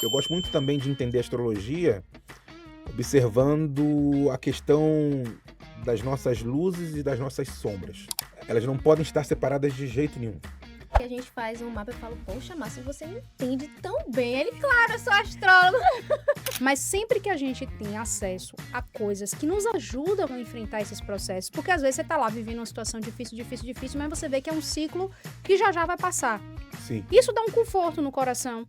Eu gosto muito também de entender a astrologia observando a questão das nossas luzes e das nossas sombras. Elas não podem estar separadas de jeito nenhum. Que a gente faz um mapa e fala, poxa, Márcio, você me entende tão bem. Ele, claro, eu sou astrólogo. Mas sempre que a gente tem acesso a coisas que nos ajudam a enfrentar esses processos, porque às vezes você tá lá vivendo uma situação difícil, mas você vê que é um ciclo que já vai passar. Sim. Isso dá um conforto no coração.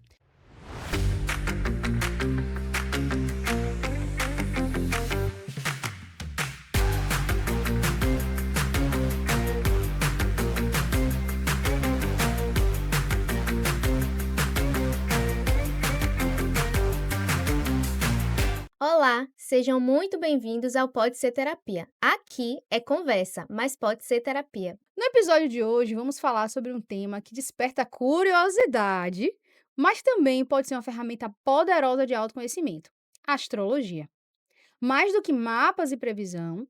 Olá, sejam muito bem-vindos ao Pode Ser Terapia. Aqui é conversa, mas pode ser terapia. No episódio de hoje, vamos falar sobre um tema que desperta curiosidade, mas também pode ser uma ferramenta poderosa de autoconhecimento: a astrologia. Mais do que mapas e previsão,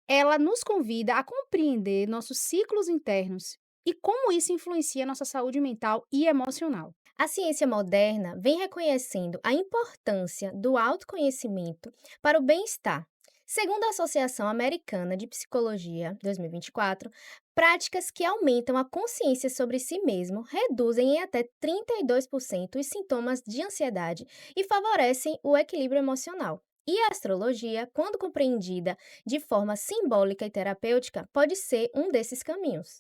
ela nos convida a compreender nossos ciclos internos e como isso influencia nossa saúde mental e emocional. A ciência moderna vem reconhecendo a importância do autoconhecimento para o bem-estar. Segundo a Associação Americana de Psicologia, 2024, práticas que aumentam a consciência sobre si mesmo reduzem em até 32% os sintomas de ansiedade e favorecem o equilíbrio emocional. E a astrologia, quando compreendida de forma simbólica e terapêutica, pode ser um desses caminhos.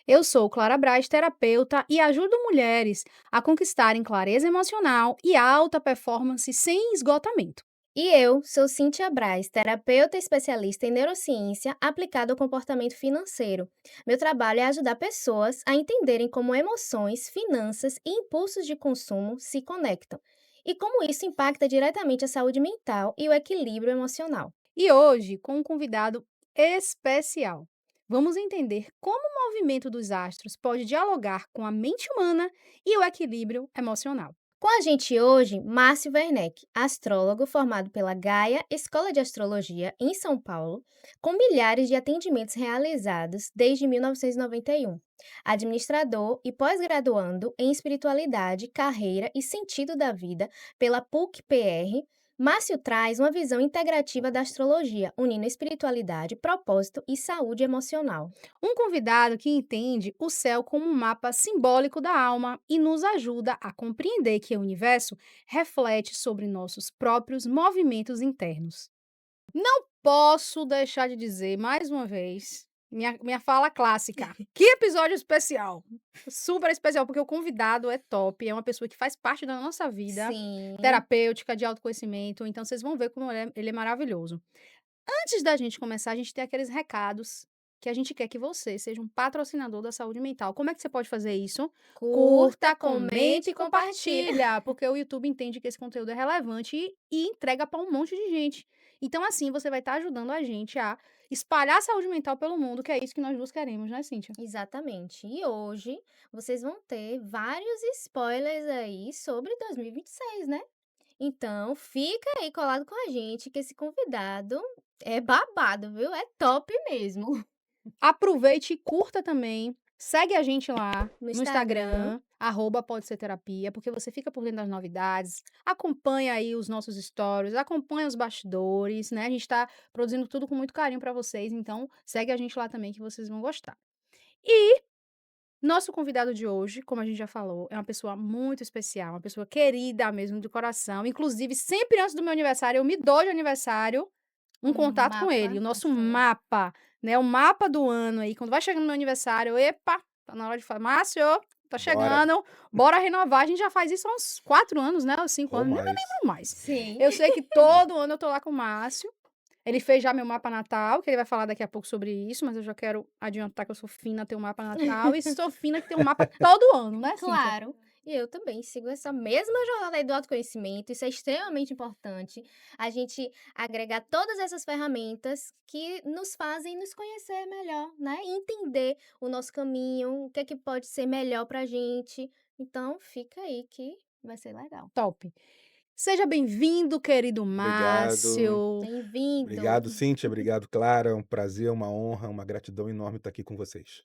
Eu sou Clara Braz, terapeuta, e ajudo mulheres a conquistarem clareza emocional e alta performance sem esgotamento. E eu sou Cíntia Braz, terapeuta especialista em neurociência aplicada ao comportamento financeiro. Meu trabalho é ajudar pessoas a entenderem como emoções, finanças e impulsos de consumo se conectam e como isso impacta diretamente a saúde mental e o equilíbrio emocional. E hoje, com um convidado especial, vamos entender como o movimento dos astros pode dialogar com a mente humana e o equilíbrio emocional. Com a gente hoje, Márcio Werneck, astrólogo formado pela Gaia Escola de Astrologia em São Paulo, com milhares de atendimentos realizados desde 1991. Administrador e pós-graduando em espiritualidade, carreira e sentido da vida pela PUC-PR, Márcio traz uma visão integrativa da astrologia, unindo espiritualidade, propósito e saúde emocional. Um convidado que entende o céu como um mapa simbólico da alma e nos ajuda a compreender que o universo reflete sobre nossos próprios movimentos internos. Não posso deixar de dizer, mais uma vez, minha fala clássica. Que episódio especial! Super especial, porque o convidado é top, é uma pessoa que faz parte da nossa vida Sim. terapêutica, de autoconhecimento, então vocês vão ver como ele é maravilhoso. Antes da gente começar, a gente tem aqueles recados que a gente quer que você seja um patrocinador da saúde mental. Como é que você pode fazer isso? Curta, comente e compartilha. Compartilha, porque o YouTube entende que esse conteúdo é relevante e entrega para um monte de gente. Então, assim, você vai estar ajudando a gente a espalhar a saúde mental pelo mundo, que é isso que nós duas queremos, né, Cíntia? Exatamente. E hoje vocês vão ter vários spoilers aí sobre 2026, né? Então, fica aí colado com a gente que esse convidado é babado, viu? É top mesmo. Aproveite e curta também. Segue a gente lá No no Instagram. Instagram, @pode ser terapia, porque você fica por dentro das novidades, acompanha aí os nossos stories, acompanha os bastidores, né? A gente tá produzindo tudo com muito carinho para vocês, então segue a gente lá também que vocês vão gostar. E nosso convidado de hoje, como a gente já falou, é uma pessoa muito especial, uma pessoa querida mesmo de coração. Inclusive, sempre antes do meu aniversário, eu me dou de aniversário um contato com ele, o nosso astrológico. mapa, né, o mapa do ano aí, quando vai chegando no meu aniversário, epa, tá na hora de falar: "Márcio, tá Bora. chegando, bora renovar". A gente já faz isso há uns 4 anos, né, ou 5 Ou anos, nem me mais. lembro mais. Sim. Eu sei que todo ano eu tô lá com o Márcio, ele fez já meu mapa natal, que ele vai falar daqui a pouco sobre isso, mas eu já quero adiantar que eu sou fina ter um mapa natal, e sou fina que tem um mapa todo ano, né, Cíntia? Claro. E eu também sigo essa mesma jornada aí do autoconhecimento. Isso é extremamente importante. A gente agregar todas essas ferramentas que nos fazem nos conhecer melhor, né? E entender o nosso caminho, o que é que pode ser melhor pra gente. Então, fica aí que vai ser legal. Top. Seja bem-vindo, querido Obrigado. Márcio. Bem-vindo. Obrigado, Cíntia. Obrigado, Clara. É um prazer, uma honra, uma gratidão enorme estar aqui com vocês.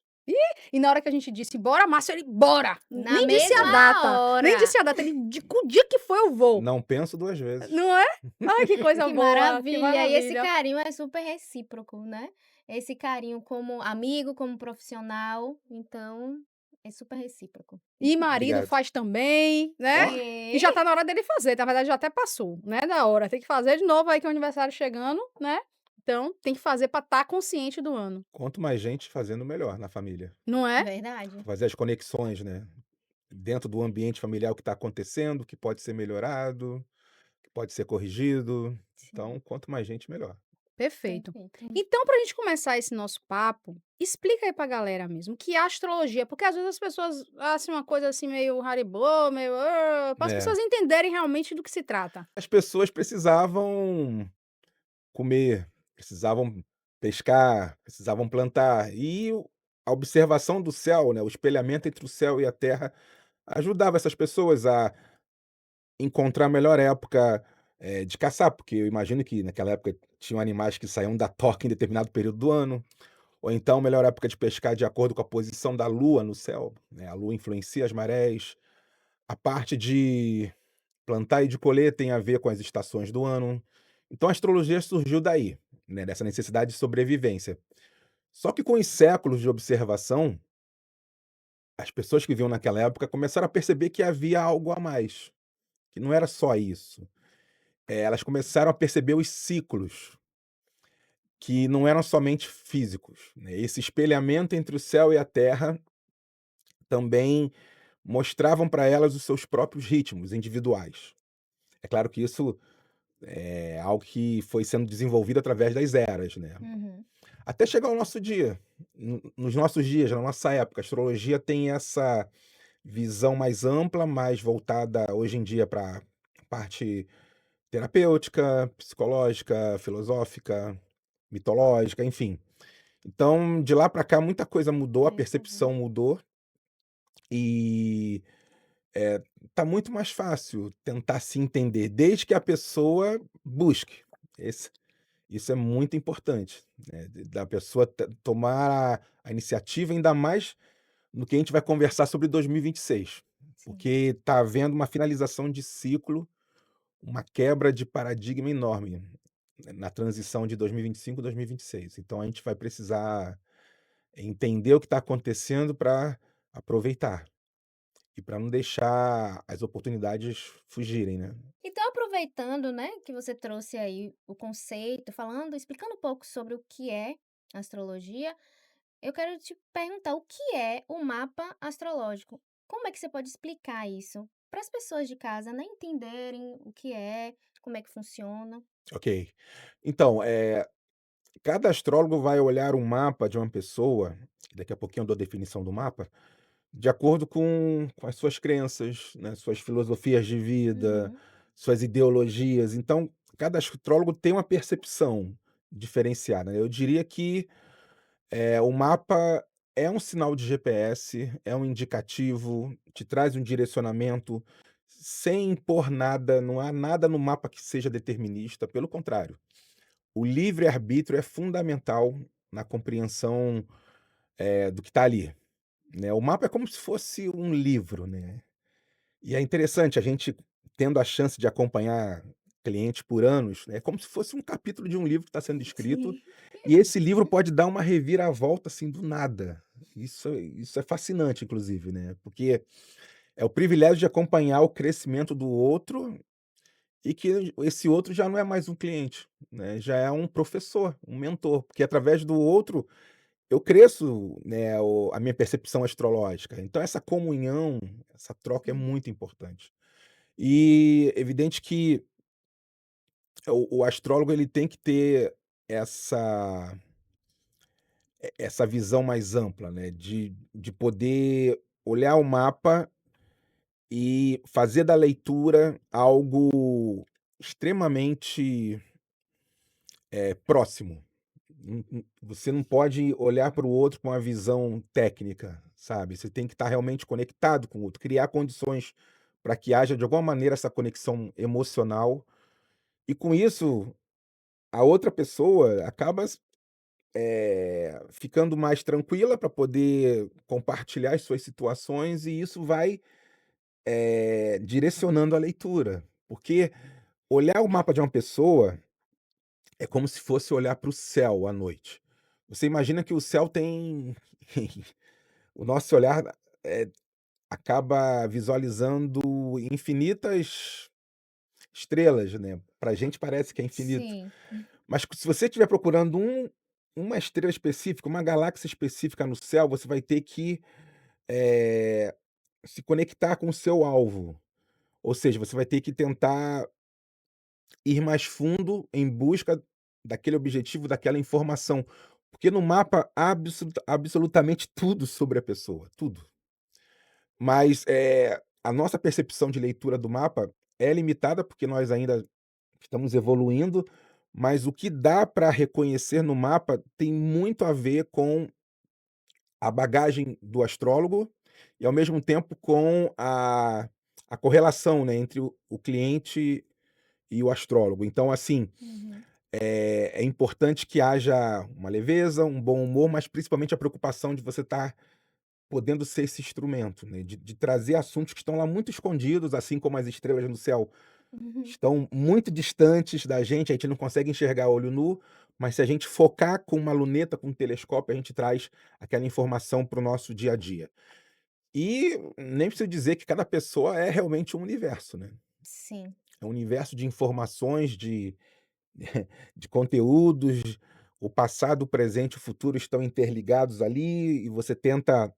E na hora que a gente disse: "Bora, Márcio", ele: "Bora!". Na Nem disse a mesma data, nem hora. disse a data, ele: "De o dia que for eu vou". Não penso 2 vezes. Não é? Ai, que coisa Que boa, que maravilha! E esse maravilha. carinho é super recíproco, né? Esse carinho como amigo, como profissional, então é super recíproco. E marido Obrigado. faz também, né? Ó, E já tá na hora dele fazer, na verdade já até passou, né, da hora, tem que fazer de novo aí que é o aniversário chegando, né, então tem que fazer pra estar consciente do ano, quanto mais gente fazendo, melhor na família. não é? Verdade. Fazer as conexões, né, dentro do ambiente familiar, o que está acontecendo, o que pode ser melhorado, o que pode ser corrigido. Sim, Então, quanto mais gente, melhor. Perfeito. perfeito. Então pra gente começar esse nosso papo, explica aí pra galera mesmo, o que é astrologia? Porque às vezes as pessoas acham uma coisa assim meio Haribo, meio para as É. pessoas entenderem realmente do que se trata. As pessoas precisavam comer, precisavam pescar, precisavam plantar. E a observação do céu, né, o espelhamento entre o céu e a terra, ajudava essas pessoas a encontrar a melhor época, de caçar, porque eu imagino que naquela época tinham animais que saíam da toca em determinado período do ano, ou então a melhor época de pescar de acordo com a posição da lua no céu, né, a lua influencia as marés. A parte de plantar e de colher tem a ver com as estações do ano. Então a astrologia surgiu daí, né, dessa necessidade de sobrevivência. Só que com os séculos de observação, as pessoas que viviam naquela época começaram a perceber que havia algo a mais, que não era só isso. Elas começaram a perceber os ciclos, que não eram somente físicos, né. Esse espelhamento entre o céu e a terra também mostravam para elas os seus próprios ritmos individuais. É claro que isso é algo que foi sendo desenvolvido através das eras, né. Uhum. Até chegar ao nosso dia. Nos nossos dias, na nossa época, a astrologia tem essa visão mais ampla, mais voltada hoje em dia para parte terapêutica, psicológica, filosófica, mitológica, enfim. Então, de lá para cá, muita coisa mudou, a Percebi. percepção mudou e, tá muito mais fácil tentar se entender, desde que a pessoa busque. Esse Isso é muito importante, né, da pessoa tomar a iniciativa, ainda mais no que a gente vai conversar sobre 2026, Sim. porque está havendo uma finalização de ciclo, uma quebra de paradigma enorme, né, na transição de 2025 e 2026. Então a gente vai precisar entender o que está acontecendo para aproveitar e para não deixar as oportunidades fugirem, né. Então, aproveitando, né, que você trouxe aí o conceito, falando, explicando um pouco sobre o que é astrologia, eu quero te perguntar o que é o mapa astrológico? Como é que você pode explicar isso para as pessoas de casa, né, entenderem o que é, como é que funciona? Ok. Então, cada astrólogo vai olhar um mapa de uma pessoa, daqui a pouquinho eu dou a definição do mapa, de acordo com as suas crenças, né, suas filosofias de vida, Uhum, suas ideologias. Então, cada astrólogo tem uma percepção diferenciada, né. Eu diria que, o mapa é um sinal de GPS, é um indicativo, te traz um direcionamento, sem impor nada, não há nada no mapa que seja determinista, pelo contrário. O livre-arbítrio é fundamental na compreensão, do que está ali, né. O mapa é como se fosse um livro, né. E é interessante a gente tendo a chance de acompanhar clientes por anos, né, é como se fosse um capítulo de um livro que está sendo escrito, sim. e esse livro pode dar uma reviravolta, assim, do nada. Isso é fascinante inclusive, né, porque é o privilégio de acompanhar o crescimento do outro e que esse outro já não é mais um cliente, né, já é um professor, um mentor, porque através do outro eu cresço, né, a minha percepção astrológica. Então essa comunhão, essa troca é Sim. muito importante. E evidente que o astrólogo ele tem que ter essa essa visão mais ampla, né, de poder olhar o mapa e fazer da leitura algo extremamente, próximo. Você não pode olhar para o outro com uma visão técnica, sabe, você tem que estar realmente conectado com o outro, criar condições para que haja de alguma maneira essa conexão emocional, e com isso, a outra pessoa acaba ficando mais tranquila para poder compartilhar as suas situações e isso vai, direcionando a leitura. Porque olhar o mapa de uma pessoa é como se fosse olhar para o céu à noite. Você imagina que o céu tem o nosso olhar, eh, acaba visualizando infinitas estrelas, né, pra gente parece que é infinito. Sim. Mas se você estiver procurando uma estrela específica, uma galáxia específica no céu, você vai ter que, eh, se conectar com o seu alvo. Ou seja, você vai ter que tentar ir mais fundo em busca daquele objetivo, daquela informação. Porque no mapa há absolutamente tudo sobre a pessoa, tudo. Mas, a nossa percepção de leitura do mapa é limitada, porque nós ainda estamos evoluindo, mas o que dá para reconhecer no mapa tem muito a ver com a bagagem do astrólogo e, ao mesmo tempo, com a correlação, né, entre o cliente e o astrólogo. Então, assim, Uhum. é importante que haja uma leveza, um bom humor, mas principalmente a preocupação de você estar podendo ser esse instrumento, né, de trazer assuntos que estão lá muito escondidos, assim como as estrelas no céu Uhum. estão muito distantes da gente, a gente não consegue enxergar a olho nu, mas se a gente focar com uma luneta, com um telescópio, a gente traz aquela informação para o nosso dia a dia. E nem preciso dizer que cada pessoa é realmente um universo, né. Sim. É um universo de informações, de conteúdos, o passado, o presente e o futuro estão interligados ali, e você tenta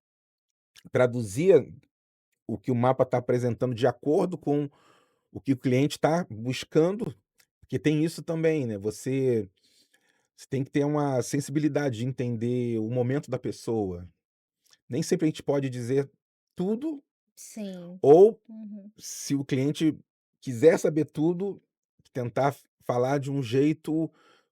traduzir o que o mapa está apresentando de acordo com o que o cliente está buscando, porque tem isso também, né, você tem que ter uma sensibilidade de entender o momento da pessoa. Nem sempre a gente pode dizer tudo, Sim. ou Uhum. se o cliente quiser saber tudo, tentar falar de um jeito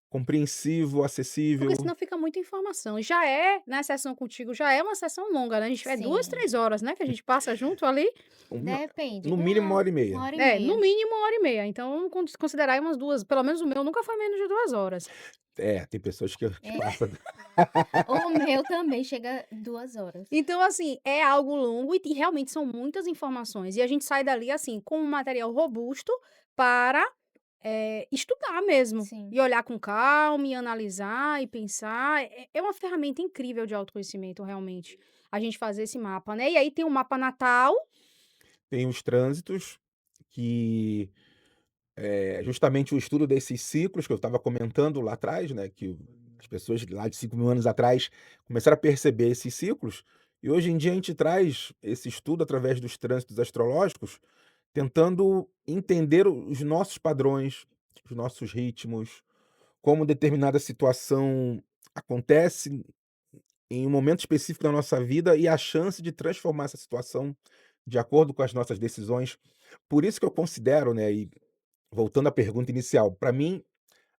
compreensivo, Porque acessível. senão fica muita informação. Já é, né, a sessão contigo já é uma sessão longa, né, a gente é 2, Sim. 3 horas, né, que a gente passa junto ali. Uma Depende. no mínimo uma hora e Uma meia. hora e É, no meia. mínimo 1 hora e meia, então vamos considerar aí umas 2, pelo menos o meu nunca foi menos de 2 horas. É, tem pessoas que É. passa O meu também chega 2 horas. Então, assim, é algo longo e realmente são muitas informações, e a gente sai dali, assim, com um material robusto para, estudar mesmo, Sim. e olhar com calma, e analisar, e pensar. É uma ferramenta incrível de autoconhecimento, realmente, a gente fazer esse mapa, né. E aí tem o mapa natal. tem os trânsitos que, justamente o estudo desses ciclos que eu estava comentando lá atrás, né, que as pessoas lá de 5.000 anos atrás começaram a perceber esses ciclos, e hoje em dia a gente traz esse estudo através dos trânsitos astrológicos, tentando entender os nossos padrões, os nossos ritmos, como determinada situação acontece em um momento específico da nossa vida e a chance de transformar essa situação de acordo com as nossas decisões. Por isso que eu considero, né, e voltando à pergunta inicial, para mim,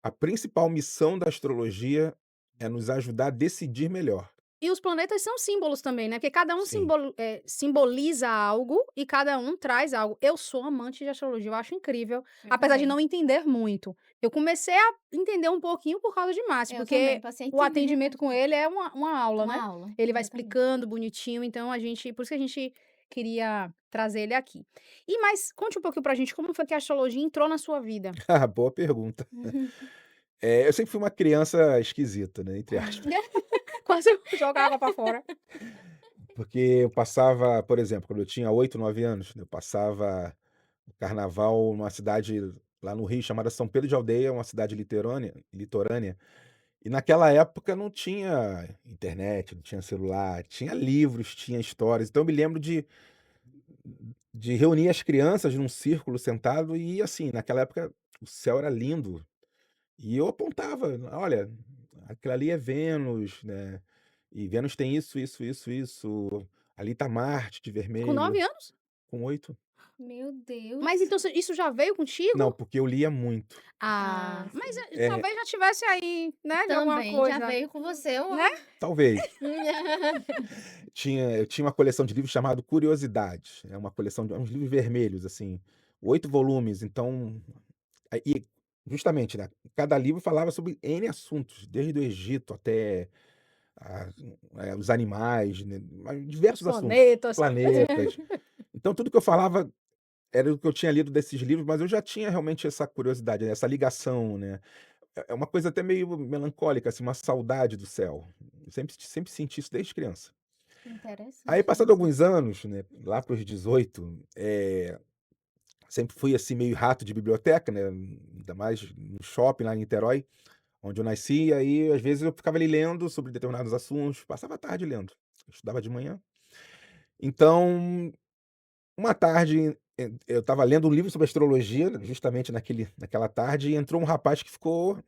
a principal missão da astrologia é nos ajudar a decidir melhor. E os planetas são símbolos também, né, porque cada um Sim. simboliza algo e cada um traz algo. Eu sou amante de astrologia, eu acho incrível, Eu apesar de também. não entender muito. Eu comecei a entender um pouquinho por causa de Márcio, Eu também, porque passei a o entender atendimento com ele é uma aula, uma né. aula, Ele vai exatamente. explicando bonitinho, então a gente por isso que a gente queria trazer ele aqui. E mas conte um pouquinho pra gente como foi que a astrologia entrou na sua vida? Ah, boa pergunta. Eu sempre fui uma criança esquisita, né, entre aspas, Quase joga água pra fora. porque eu passava, por exemplo, quando eu tinha 8, 9 anos, eu passava o carnaval numa cidade lá no Rio chamada São Pedro de Aldeia, uma cidade litorânea, e naquela época não tinha internet, não tinha celular, tinha livros, tinha histórias. Então eu me lembro de reunir as crianças num círculo sentado e, assim, naquela época o céu era lindo, e eu apontava: "Olha, aquilo ali é Vênus, né, e Vênus tem isso, isso, isso, isso, ali tá Marte de Com vermelho", 9 anos? com 8. Meu Mas Deus. então isso já veio Não, contigo? porque eu lia muito. Ah, Ah, mas, sim. É, talvez já tivesse aí, né, de alguma Também já coisa, veio com você né. o talvez. Eu tinha uma coleção de livros chamado Curiosidades, é uma coleção de uns livros vermelhos, assim, 8 volumes, então justamente, né, cada livro falava sobre N assuntos, desde o Egito até a os animais, né, mas Os diversos assuntos, planetas. planetas. Então tudo que eu falava era o que eu tinha lido desses livros, mas eu já tinha realmente essa curiosidade, né, essa ligação, né. É uma coisa até meio melancólica, assim, uma saudade do céu. Eu sempre senti isso desde criança. Aí Interessante passado isso. alguns anos, né, lá para os 18, sempre fui, assim, meio rato de biblioteca, né, ainda mais no shopping lá em Niterói, onde eu nasci, e aí às vezes eu ficava ali lendo sobre determinados assuntos, passava a tarde lendo. Eu estudava de manhã. Então, uma tarde, eu estava lendo um livro sobre astrologia, justamente naquela tarde, e entrou um rapaz que ficou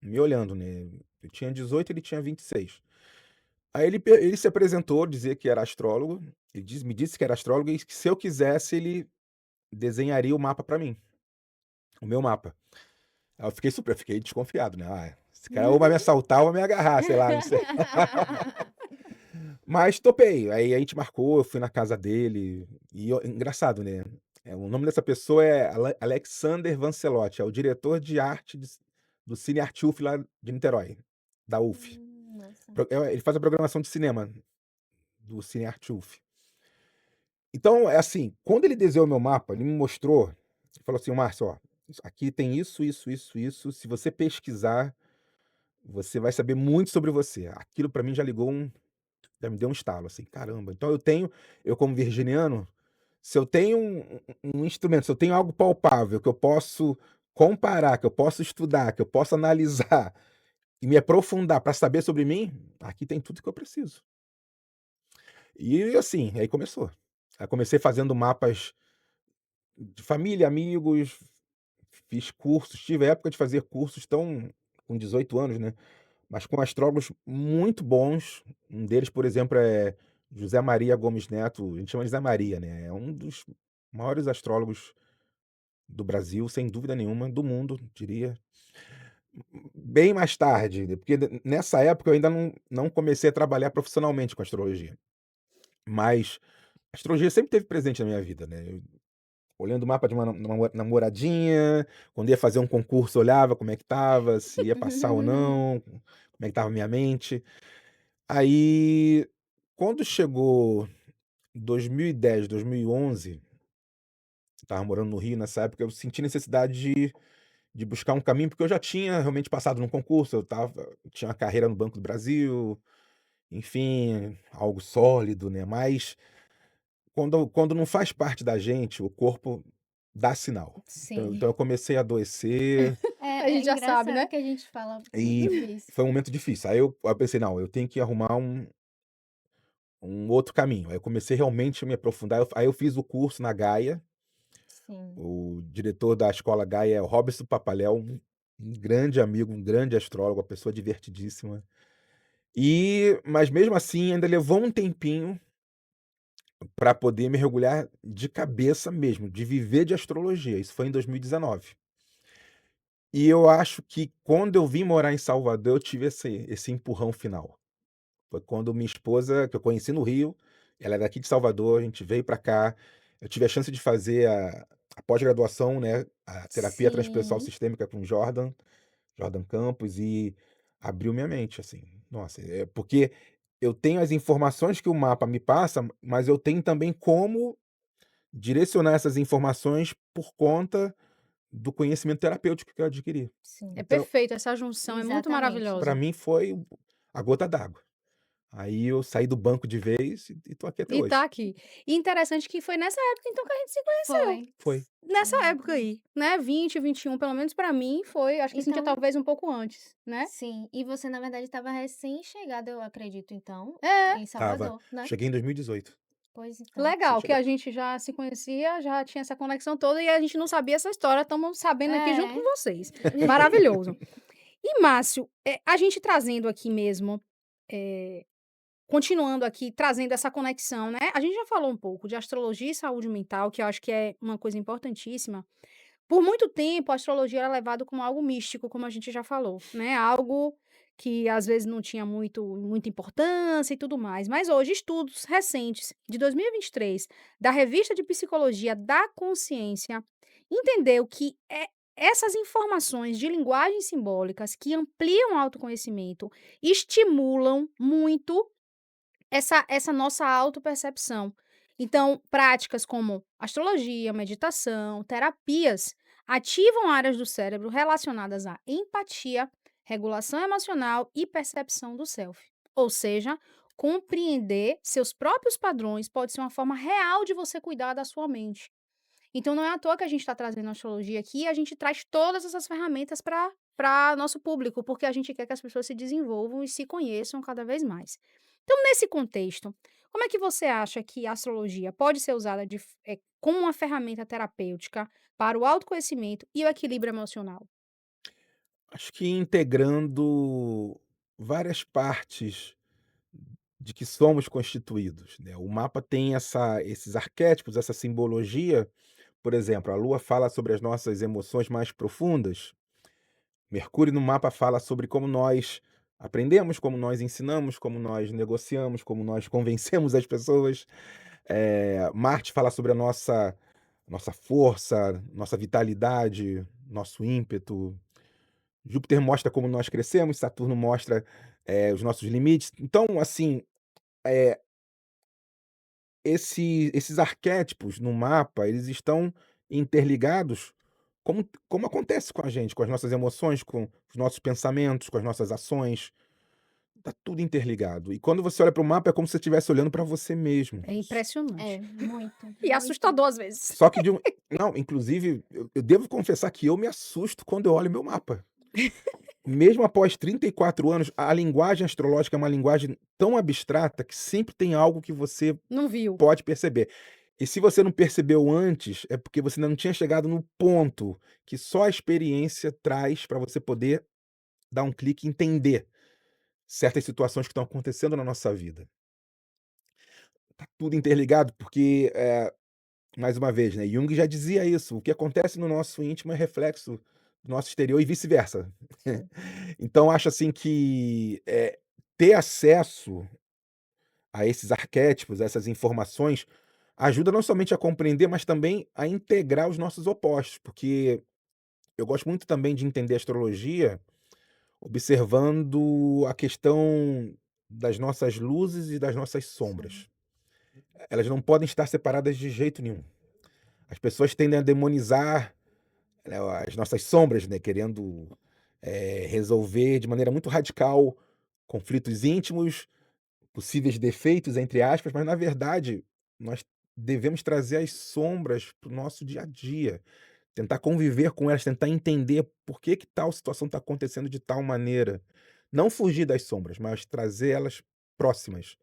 me olhando, né. Eu tinha 18, ele tinha 26. Aí ele se apresentou, dizia que era astrólogo, me disse que era astrólogo e que se eu quisesse ele desenharia o mapa pra mim, o meu mapa. Aí eu fiquei desconfiado, né, esse cara ou vai me assaltar ou vai me agarrar, sei lá, não sei. Mas topei, aí a gente marcou, eu fui na casa dele, e engraçado, né, o nome dessa pessoa é Alexander Vancelotti, é o diretor de arte do Cine Arte UF lá de Niterói, da UF. Nossa. Ele faz a programação de cinema do Cine Arte UF. Então, é assim, quando ele desenhou o meu mapa, ele me mostrou, ele falou assim: "Márcio, ó, aqui tem isso, isso, isso, isso, se você pesquisar, você vai saber muito sobre você". Aquilo pra mim já me deu um estalo, assim, caramba, então eu como virginiano, se eu tenho um instrumento, se eu tenho algo palpável que eu posso comparar, que eu posso estudar, que eu posso analisar e me aprofundar pra saber sobre mim, aqui tem tudo que eu preciso. E assim, aí começou. Aí comecei fazendo mapas de família, amigos, fiz cursos, tive a época de fazer cursos tão com 18 anos, né, mas com astrólogos muito bons. Um deles, por exemplo, é José Maria Gomes Neto, a gente chama de Zé Maria, né, é um dos maiores astrólogos do Brasil, sem dúvida nenhuma, do mundo, diria. Bem mais tarde, né, porque nessa época eu ainda não comecei a trabalhar profissionalmente com astrologia, mas a astrologia sempre esteve presente na minha vida, né. Olhando o mapa de uma namoradinha, quando ia fazer um concurso, olhava como é que estava, se ia passar ou não, como é que estava a minha mente. Aí, quando chegou 2010, 2011, estava morando no Rio nessa época, eu senti necessidade de buscar um caminho, porque eu já tinha realmente passado num concurso, tinha uma carreira no Banco do Brasil, enfim, algo sólido, né, mas quando não faz parte da gente, o corpo dá sinal. Sim. Então eu comecei a adoecer, A É gente já sabe, engraçado né? que a gente fala e muito disso. foi um momento difícil. Aí eu pensei: "Não, eu tenho que arrumar um outro caminho". Aí eu comecei realmente a me aprofundar, aí eu fiz o curso na Gaia, Sim, o diretor da escola Gaia é o Robson Papaléu, um grande amigo, um grande astrólogo, uma pessoa divertidíssima. Mas mesmo assim ainda levou um tempinho para poder mergulhar de cabeça mesmo, de viver de astrologia, isso foi em 2019. E eu acho que quando eu vim morar em Salvador, eu tive esse empurrão final. Foi quando minha esposa, que eu conheci no Rio, ela é daqui de Salvador, a gente veio para cá, eu tive a chance de fazer a pós-graduação, né, a terapia transpessoal sim, sistêmica com Jordan Campos, e abriu minha mente, assim. Nossa, porque eu tenho as informações que o mapa me passa, mas eu tenho também como direcionar essas informações por conta do conhecimento terapêutico que eu adquiri. sim. É Então, perfeito, essa junção é muito Exatamente. para maravilhosa. mim foi a gota d'água. Aí eu saí do banco de vez e tô aqui até E tá hoje. aqui. E interessante que foi nessa época então que a gente se conheceu. Foi. Foi. Nessa época Exatamente. aí, né, 20, 21, pelo menos pra mim foi, acho que Cintia Então, talvez um pouco antes, né. sim. E você, na verdade, estava recém-chegada, eu acredito, então, É, em Estava. Salvador, né? Cheguei em 2018. Pois então. legal que Cheguei. a gente já se conhecia, já tinha essa conexão toda e a gente não sabia essa história, estamos sabendo aqui junto com É. vocês. Maravilhoso. E Márcio, a gente trazendo aqui mesmo, eh, continuando aqui, trazendo essa conexão, né, a gente já falou um pouco de astrologia e saúde mental, que eu acho que é uma coisa importantíssima. Por muito tempo, a astrologia era levado como algo místico, como a gente já falou, né, algo que às vezes não tinha muita importância e tudo mais. Mas hoje estudos recentes, de 2023, da Revista de Psicologia da Consciência, entendeu que essas informações de linguagens simbólicas que ampliam o autoconhecimento, estimulam muito essa nossa autopercepção. Então, práticas como astrologia, meditação, terapias ativam áreas do cérebro relacionadas à empatia, regulação emocional e percepção do self. Ou seja, compreender seus próprios padrões pode ser uma forma real de você cuidar da sua mente. Então não é à toa que a gente está trazendo a astrologia aqui, e a gente traz todas essas ferramentas para nosso público, porque a gente quer que as pessoas se desenvolvam e se conheçam cada vez mais. Então, nesse contexto, como é que você acha que a astrologia pode ser usada como uma ferramenta terapêutica para o autoconhecimento e o equilíbrio emocional? Acho que integrando várias partes de que somos constituídos, né. O mapa tem esses arquétipos, essa simbologia. Por exemplo, a Lua fala sobre as nossas emoções mais profundas. Mercúrio no mapa fala sobre como nós aprendemos, como nós ensinamos, como nós negociamos, como nós convencemos as pessoas. Marte fala sobre a nossa força, nossa vitalidade, nosso ímpeto. Júpiter mostra como nós crescemos, Saturno mostra, os nossos limites. Então, assim, eh, esses arquétipos no mapa, eles estão interligados como acontece com a gente, com as nossas emoções, com os nossos pensamentos, com as nossas ações. Tá tudo interligado. E quando você olha para o mapa, é como se você estivesse olhando para você mesmo. É impressionante. É, muito, E muito. assustador às vezes. Só que de um não, inclusive, eu devo confessar que eu me assusto quando eu olho meu mapa. Mesmo após 34 anos, a linguagem astrológica é uma linguagem tão abstrata que sempre tem algo que você Não viu. pode perceber. E se você não percebeu antes, é porque você ainda não tinha chegado no ponto que só a experiência traz para você poder dar um clique e entender certas situações que estão acontecendo na nossa vida. Tá tudo interligado, porque, mais uma vez, né, Jung já dizia isso: o que acontece no nosso íntimo é reflexo do nosso exterior e vice-versa. Sim, Então acho assim que, ter acesso a esses arquétipos, a essas informações, ajuda não somente a compreender, mas também a integrar os nossos opostos, porque eu gosto muito também de entender a astrologia observando a questão das nossas luzes e das nossas sim. sombras. Elas não podem estar separadas de jeito nenhum. As pessoas tendem a demonizar, né, as nossas sombras, né, querendo, resolver de maneira muito radical conflitos íntimos, possíveis defeitos, entre aspas, mas na verdade nós devemos trazer as sombras para o nosso dia a dia, tentar conviver com elas, tentar entender por que que tal situação está acontecendo de tal maneira. Não fugir das sombras, mas trazer elas próximas.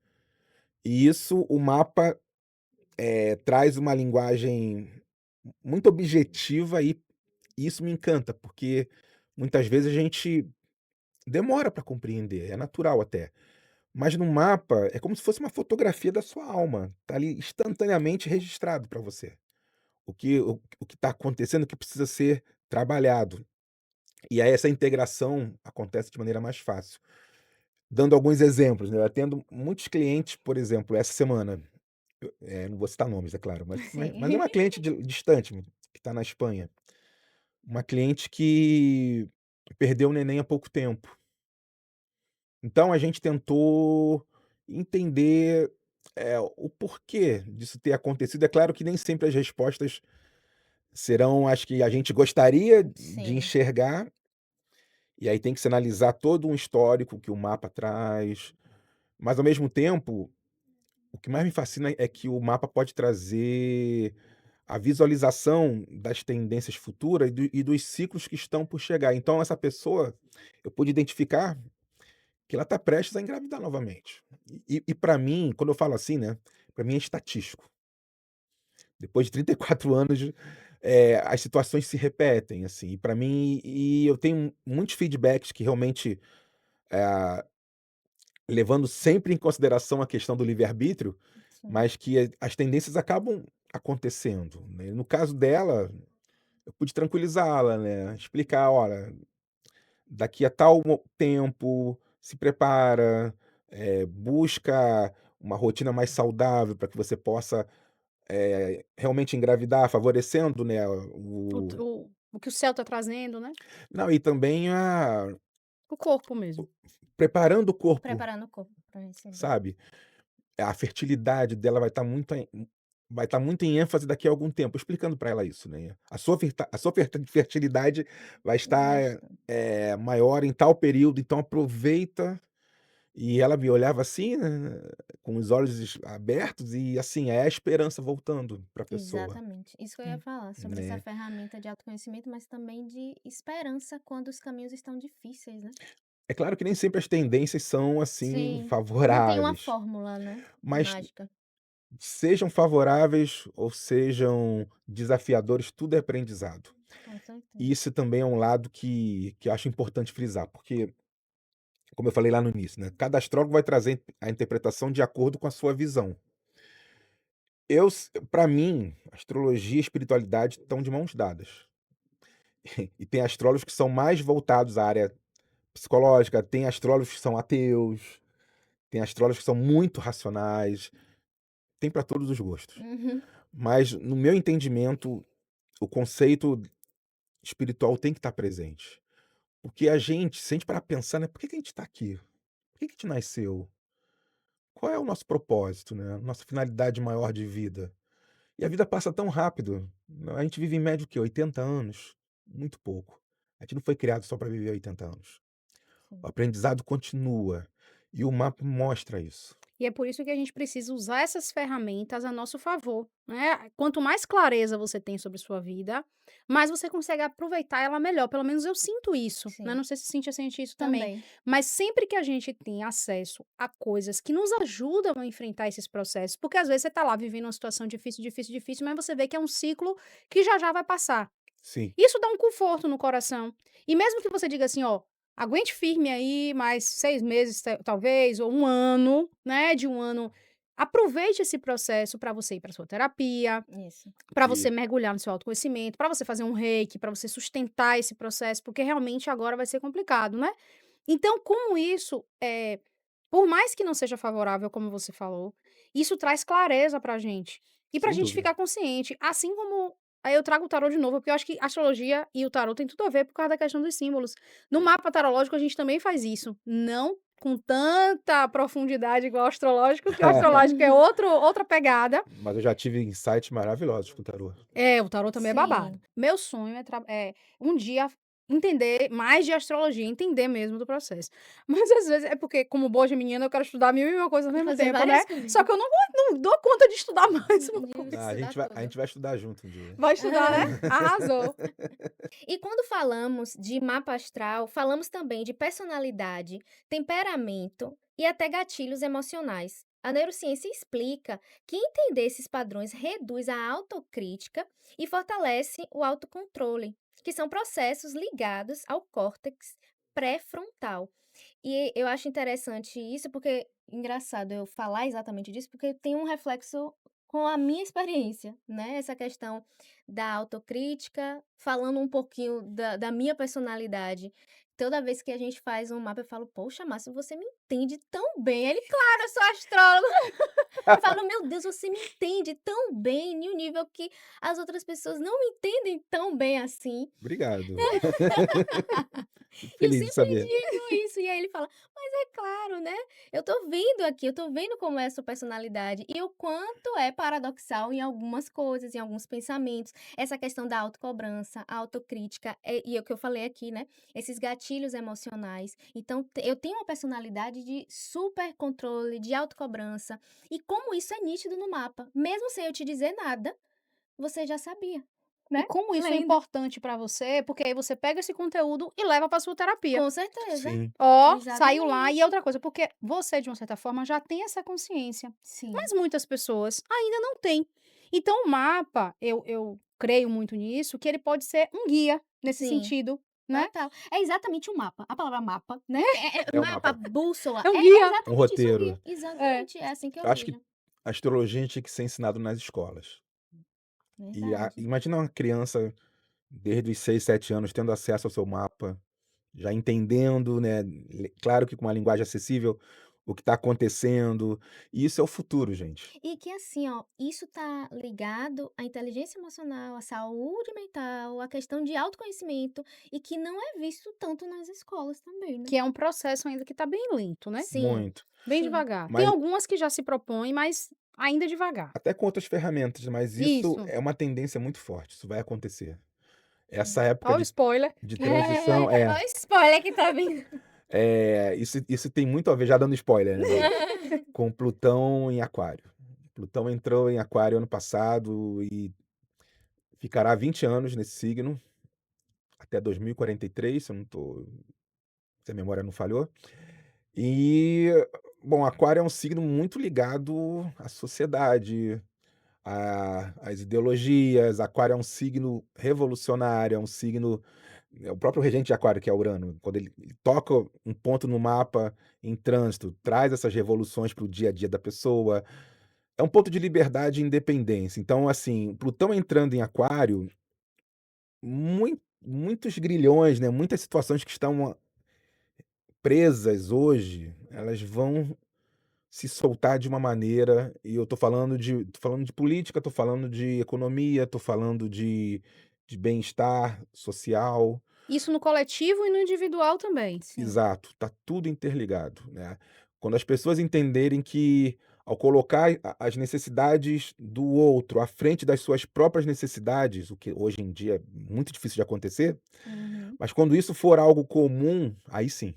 E isso o mapa, traz uma linguagem muito objetiva e isso me encanta, porque muitas vezes a gente demora para compreender, é natural até. Mas no mapa é como se fosse uma fotografia da sua alma, tá ali instantaneamente registrado para você. O que está acontecendo, o que precisa ser trabalhado. E aí essa integração acontece de maneira mais fácil. Dando alguns exemplos, né, eu atendo muitos clientes, por exemplo, essa semana, não vou citar nomes, é claro, mas é Sim. uma cliente distante, que está na Espanha. Uma cliente que perdeu o neném há pouco tempo. Então a gente tentou entender, o porquê disso ter acontecido. É claro que nem sempre as respostas serão as que a gente gostaria de Sim, enxergar, e aí tem que se analisar todo um histórico que o mapa traz, mas ao mesmo tempo, o que mais me fascina é que o mapa pode trazer a visualização das tendências futuras e dos ciclos que estão por chegar. Então essa pessoa, eu pude identificar que ela está prestes a engravidar novamente. E para mim, quando eu falo assim, né, para mim é estatístico. Depois de 34 anos, as situações se repetem, assim, e para mim eu tenho muitos feedbacks que realmente, eh, levando sempre em consideração a questão do livre-arbítrio, sim. mas que as tendências acabam acontecendo, né. No caso dela, eu pude tranquilizá-la, né, explicar: "Olha, daqui a tal tempo, se prepara, busca uma rotina mais saudável para que você possa, realmente engravidar, favorecendo, né, O o o o que o céu tá trazendo, né. Não, e também O corpo mesmo. preparando o corpo, Preparando o corpo para receber. sabe. A fertilidade dela vai estar muito em ênfase daqui a algum tempo, explicando para ela isso, né. A sua fertilidade vai estar, Bastante. maior em tal período, então aproveita. E ela me olhava assim, né, com os olhos abertos e, assim, é a esperança voltando para a pessoa, Exatamente. Isso que eu ia Sim. falar, sobre essa né. ferramenta de autoconhecimento, mas também de esperança quando os caminhos estão difíceis, né. É claro que nem sempre as tendências são, assim, Sim. Não tem uma favoráveis, fórmula, né, mas mágica. sejam favoráveis ou sejam desafiadores, tudo é aprendizado. Com E certeza. isso também é um lado que eu acho importante frisar, porque, como eu falei lá no início, né, cada astrólogo vai trazer a interpretação de acordo com a sua visão. Para mim, astrologia e espiritualidade estão de mãos dadas. E tem astrólogos que são mais voltados à área psicológica, tem astrólogos que são ateus, tem astrólogos que são muito racionais, tem para todos os gostos. Uhum. Mas, no meu entendimento, o conceito espiritual tem que estar presente. Porque a gente, se a gente parar pra pensar, né, por que que a gente está aqui? Por que que a gente nasceu? Qual é o nosso propósito, né, nossa finalidade maior de vida? E a vida passa tão rápido, a gente vive em média o quê? 80 anos? Muito pouco. A gente não foi criado só para viver 80 anos. O Sim. aprendizado continua, e o mapa mostra isso. E é por isso que a gente precisa usar essas ferramentas a nosso favor, né. Quanto mais clareza você tem sobre sua vida, mais você consegue aproveitar ela melhor, pelo menos eu sinto isso, né, Sim, não sei se Cíntia sente isso também. também. Mas sempre que a gente tem acesso a coisas que nos ajudam a enfrentar esses processos, porque às vezes você tá lá vivendo uma situação difícil, difícil, difícil, mas você vê que é um ciclo que já já vai passar. Sim, Isso dá um conforto no coração. E mesmo que você diga assim: "Ó, aguente firme aí mais 6 meses talvez ou um ano, né, de um ano". Aproveite esse processo para você ir para sua terapia, Isso. para você e mergulhar no seu autoconhecimento, para você fazer um reiki, para você sustentar esse processo, porque realmente agora vai ser complicado, né. Então como isso, por mais que não seja favorável, como você falou, isso traz clareza pra gente. E pra sem gente dúvida. ficar consciente, assim como aí eu trago o tarô de novo, porque eu acho que a astrologia e o tarô tem tudo a ver por causa da questão dos símbolos. No mapa tarológico a gente também faz isso, não com tanta profundidade igual o astrológico, que o astrológico é outra pegada. Mas eu já tive insights maravilhosos com o tarô. É, o tarô também é babado. Sim. Meu sonho é um dia entender mais de astrologia, entender mesmo do processo. Mas às vezes é porque, como boa geminiana, eu quero estudar mil e uma coisas ao E mesmo fazer tempo, né. várias coisas. Só que eu não dou conta de estudar mais uma De Ah, coisa. estudar a tudo. gente vai estudar junto um dia. Vai estudar, né? Arrasou. E quando falamos de mapa astral, falamos também de personalidade, temperamento e até gatilhos emocionais. A neurociência explica que entender esses padrões reduz a autocrítica e fortalece o autocontrole, que são processos ligados ao córtex pré-frontal. E eu acho interessante isso, porque engraçado eu falar exatamente disso, porque tem um reflexo com a minha experiência, né? Essa questão da autocrítica, falando um pouquinho da minha personalidade. Toda vez que a gente faz um mapa, eu falo, poxa, Márcio, você me entende tão bem. Ele, claro, eu sou astrólogo. Eu falo, meu Deus, você me entende tão bem, em um nível que as outras pessoas não me entendem tão bem assim. Obrigado. Fico E eu feliz de sempre saber. digo isso, e aí ele fala: "Mas é claro, né, eu tô vendo aqui, eu tô vendo como é a sua personalidade e o quanto é paradoxal em algumas coisas, em alguns pensamentos, essa questão da autocobrança, a autocrítica, e é o que eu falei aqui, né, esses gatilhos emocionais. Então eu tenho uma personalidade de super controle, de autocobrança, e como isso é nítido no mapa, mesmo sem eu te dizer nada, você já sabia, E né, como isso é lendo. importante pra você, porque aí você pega esse conteúdo e leva pra sua terapia. Com certeza, Sim, Ó, saiu lá e é exatamente. outra coisa, porque você, de uma certa forma, já tem essa consciência, Sim, mas muitas pessoas ainda não têm. Então o mapa, eu creio muito nisso, que ele pode ser um guia nesse sim. sentido, né. Total. É exatamente um mapa. A palavra mapa, né, é um mapa, mapa, bússola, É um é guia. é um exatamente isso, um guia. roteiro. É. Exatamente, é assim que eu Eu acho que vejo. a astrologia tinha que ser ensinado nas escolas. Verdade. Imagina uma criança desde os 6, 7 anos tendo acesso ao seu mapa, já entendendo, né, claro que com uma linguagem acessível, o que está acontecendo, e isso é o futuro, gente. E que assim, ó, isso tá ligado à inteligência emocional, à saúde mental, à questão de autoconhecimento e que não é visto tanto nas escolas também, né? Que é um processo ainda que tá bem lento, né, Sim, Muito. bem sim. devagar. Tem Mas algumas que já se propõem, mas ainda devagar. até com outras ferramentas, mas isso Isso. é uma tendência muito forte, isso vai acontecer. Essa Hum. época Ó o spoiler. de transição É, ó o spoiler que tá vindo. isso tem muito a ver, já dando spoiler, né, com Plutão em Aquário. Plutão entrou em Aquário ano passado e ficará 20 anos nesse signo, até 2043, se a memória não falhou. E, bom, Aquário é um signo muito ligado à sociedade, às ideologias. Aquário é um signo revolucionário, é um signo. É o próprio regente de Aquário, que é Urano, quando ele toca um ponto no mapa em trânsito, traz essas revoluções para o dia a dia da pessoa. É um ponto de liberdade e independência. Então, assim, Plutão entrando em Aquário, muitos grilhões, né, muitas situações que estão presas hoje, elas vão se soltar de uma maneira, e eu tô falando de política, tô falando de economia, tô falando de bem-estar social. Isso no coletivo e no individual também. Sim, Exato, tá tudo interligado, né. Quando as pessoas entenderem que, ao colocar as necessidades do outro à frente das suas próprias necessidades, o que hoje em dia é muito difícil de acontecer, uhum, mas quando isso for algo comum, aí sim,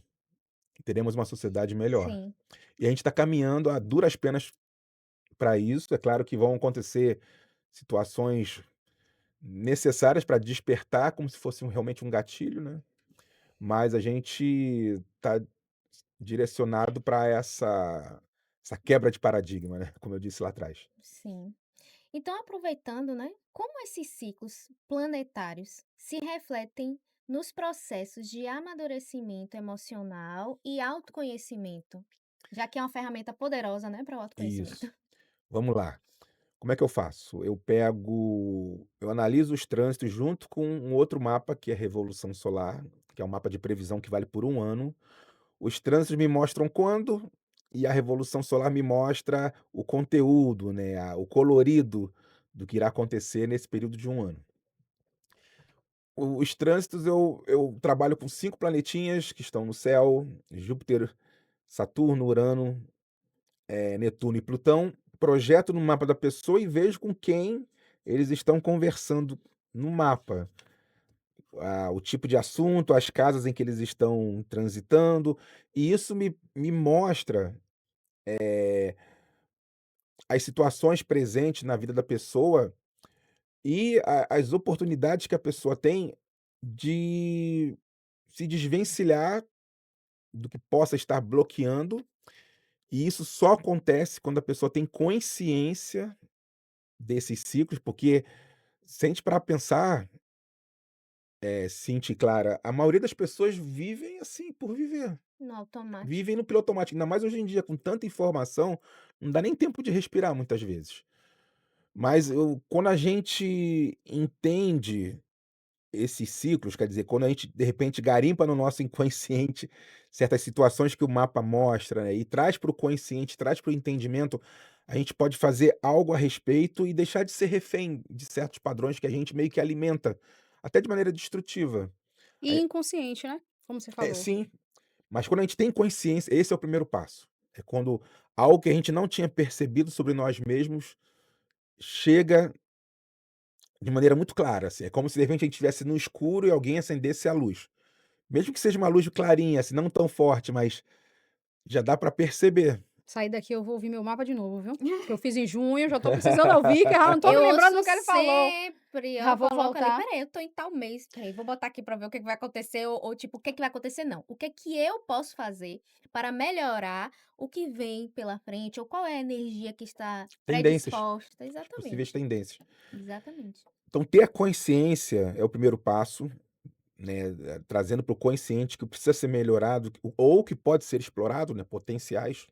teremos uma sociedade melhor. sim, E a gente está caminhando a duras penas para isso. É claro que vão acontecer situações necessárias para despertar, como se fosse realmente um gatilho, né, mas a gente está direcionado para essa quebra de paradigma, né, como eu disse lá atrás. sim. Então, aproveitando, né, como esses ciclos planetários se refletem nos processos de amadurecimento emocional e autoconhecimento, já que é uma ferramenta poderosa, né, para o autoconhecimento. Isso. Vamos lá. Como é que eu faço? Eu analiso os trânsitos junto com um outro mapa, que é a Revolução Solar, que é um mapa de previsão que vale por um ano. Os trânsitos me mostram quando, e a Revolução Solar me mostra o conteúdo, né, o colorido do que irá acontecer nesse período de um ano. Os trânsitos eu trabalho com 5 planetinhas que estão no céu: Júpiter, Saturno, Urano, Netuno e Plutão. Projeto no mapa da pessoa e vejo com quem eles estão conversando no mapa. O tipo de assunto, as casas em que eles estão transitando, e isso me mostra, eh, as situações presentes na vida da pessoa e as oportunidades que a pessoa tem de se desvencilhar do que possa estar bloqueando, e isso só acontece quando a pessoa tem consciência desses ciclos, porque se a gente parar pra pensar, Cintia e Clara, a maioria das pessoas vivem assim, por viver. No automático. Vivem no piloto automático, ainda mais hoje em dia, com tanta informação, não dá nem tempo de respirar muitas vezes. Mas quando a gente entende esses ciclos, quer dizer, quando a gente, de repente, garimpa no nosso inconsciente certas situações que o mapa mostra, né, e traz para o consciente, traz para o entendimento, a gente pode fazer algo a respeito e deixar de ser refém de certos padrões que a gente meio que alimenta, até de maneira destrutiva. E inconsciente, né, como você falou. Sim, mas quando a gente tem consciência, esse é o primeiro passo. É quando algo que a gente não tinha percebido sobre nós mesmos chega de maneira muito clara, assim. É como se de repente a gente estivesse no escuro e alguém acendesse a luz. Mesmo que seja uma luz clarinha, assim, não tão forte, mas já dá para perceber. Sair daqui eu vou ouvir meu mapa de novo, viu, que eu fiz em junho, já tô precisando ouvir, que eu já não tô me Eu lembrando ouço do que ele falou. sempre, Já eu vou coloco ali: voltar. "Espera aí, eu tô em tal mês, espera aí, vou botar aqui pra ver o que que vai acontecer", ou tipo, o que que vai acontecer não, o que que eu posso fazer para melhorar o que vem pela frente, ou qual é a energia que está Tendências, predisposta. as possíveis Exatamente, tendências. exatamente. Então ter a consciência é o primeiro passo, né, trazendo para o consciente que precisa ser melhorado ou que pode ser explorado, né, potenciais.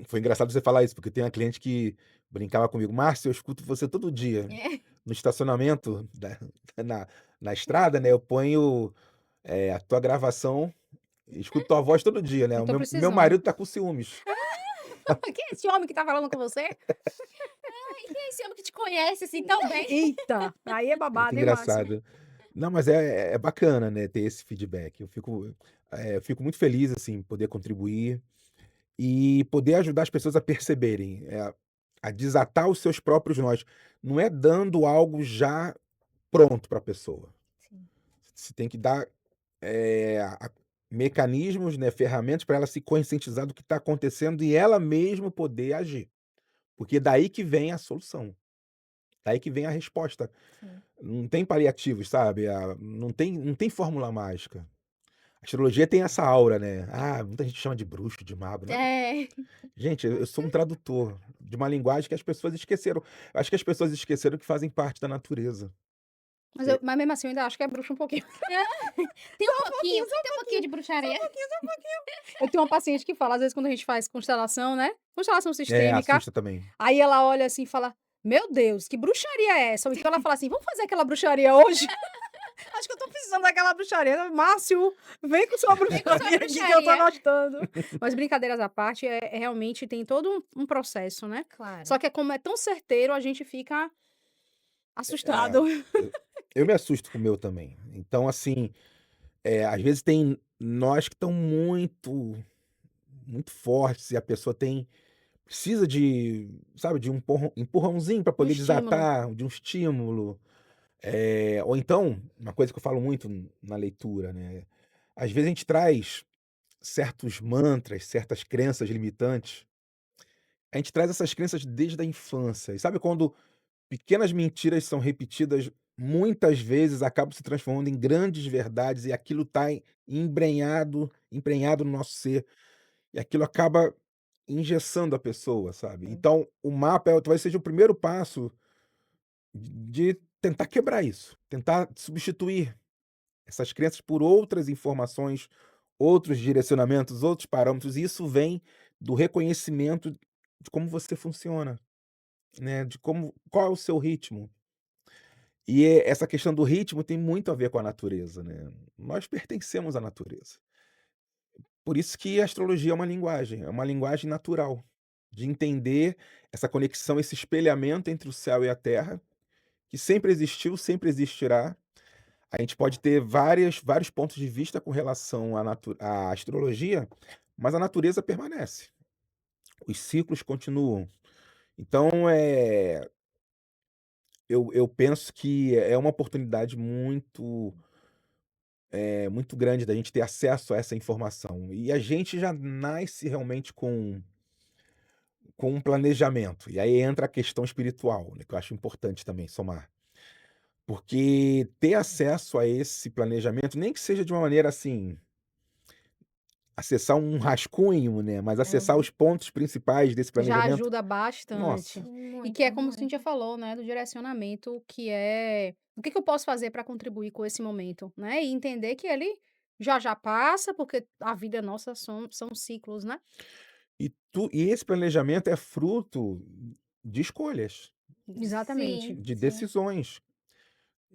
Foi engraçado você falar isso, porque tem uma cliente que brincava comigo: "Márcio, eu escuto você todo dia, no estacionamento da na na estrada, né, eu ponho, a tua gravação Escuto tua voz todo dia, né, Eu o tô meu precisando. marido tá com ciúmes. Quem é esse homem que tá falando com você? Ai, quem é esse homem que te conhece assim tão bem? Eita, aí é Muito babado, hein, Márcio? engraçado. Não, mas é bacana, né, ter esse feedback. Eu fico muito feliz, assim, poder contribuir e poder ajudar as pessoas a perceberem, a desatar os seus próprios nós. Não é dando algo já pronto para a pessoa. Sim. Você tem que dar, mecanismos, né, ferramentas para ela se conscientizar do que está acontecendo e ela mesma poder agir, porque daí que vem a solução, daí que vem a resposta. Sim. Não tem paliativos, sabe, não tem fórmula mágica. A astrologia tem essa aura, né, muita gente chama de bruxo, de mago, não. É. Gente, eu sou um tradutor de uma linguagem que as pessoas esqueceram. Eu acho que as pessoas esqueceram que fazem parte da natureza. É, Mas mesmo assim eu ainda acho que é bruxo um pouquinho. Tem um pouquinho de bruxaria. Eu tenho uma paciente que fala, às vezes quando a gente faz constelação, né, constelação sistêmica, assusta também. aí ela olha assim e fala: "Meu Deus, que bruxaria é essa?" Ou então ela fala assim: "Vamos fazer aquela bruxaria hoje?" Acho que eu tô precisando daquela bruxaria. Márcio, vem com sua Vem com sua bruxaria aqui que eu tô bruxaria. gostando. Mas brincadeiras à parte, realmente tem todo um processo, né. Claro. Só que como é tão certeiro, a gente fica É, assustado. eu me assusto com o meu também. Então, assim, às vezes tem nós que estão muito, muito fortes e a pessoa precisa de, sabe, de um empurrãozinho para Um poder estímulo. desatar, de um estímulo. Ou então, uma coisa que eu falo muito na leitura, né, às vezes a gente traz certos mantras, certas crenças limitantes, a gente traz essas crenças desde a infância. E sabe quando pequenas mentiras são repetidas muitas vezes, acabam se transformando em grandes verdades e aquilo está emprenhado no nosso ser, e aquilo acaba engessando a pessoa, sabe. Sim. Então o mapa talvez seja o primeiro passo de tentar quebrar isso, tentar substituir essas crenças por outras informações, outros direcionamentos, outros parâmetros, e isso vem do reconhecimento de como você funciona, né, de qual é o seu ritmo. E essa questão do ritmo tem muito a ver com a natureza, né. Nós pertencemos à natureza. Por isso que a astrologia é uma linguagem natural, de entender essa conexão, esse espelhamento entre o céu e a terra, que sempre existiu, sempre existirá. A gente pode ter vários pontos de vista com relação à astrologia, mas a natureza permanece, os ciclos continuam. Então, eu penso que é uma oportunidade muito grande da gente ter acesso a essa informação. E a gente já nasce realmente com um planejamento. E aí entra a questão espiritual, né, que eu acho importante também somar. Porque ter acesso a esse planejamento, nem que seja de uma maneira assim, acessar um rascunho, né, mas acessar Uhum. os pontos principais desse Já planejamento, ajuda bastante. nossa, E que é Muito, como a Cintia muito. falou, né, do direcionamento, que é o que que eu posso fazer para contribuir com esse momento, né, e entender que ele já já passa, porque a vida nossa são ciclos, né. e esse planejamento é fruto de escolhas, Exatamente. Sim, de sim. decisões,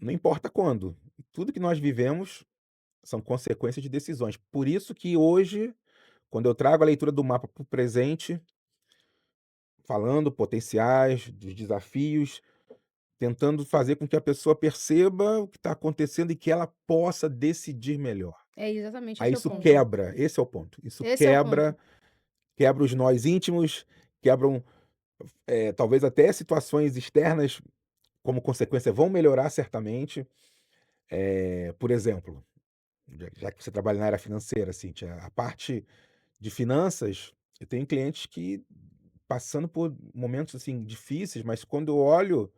não importa quando. Tudo que nós vivemos são consequências de decisões. Por isso que hoje, quando eu trago a leitura do mapa para o presente, falando potenciais, dos desafios, tentando fazer com que a pessoa perceba o que está acontecendo e que ela possa decidir melhor. É exatamente Aí esse o isso ponto. quebra, esse é o ponto. Isso Esse é o quebra ponto. quebra os nós íntimos, quebram, talvez até situações externas, como consequência, vão melhorar certamente. Por exemplo, já que você trabalha na área financeira, Cíntia, a parte de finanças, eu tenho clientes que passando por momentos, assim, difíceis, mas quando eu olho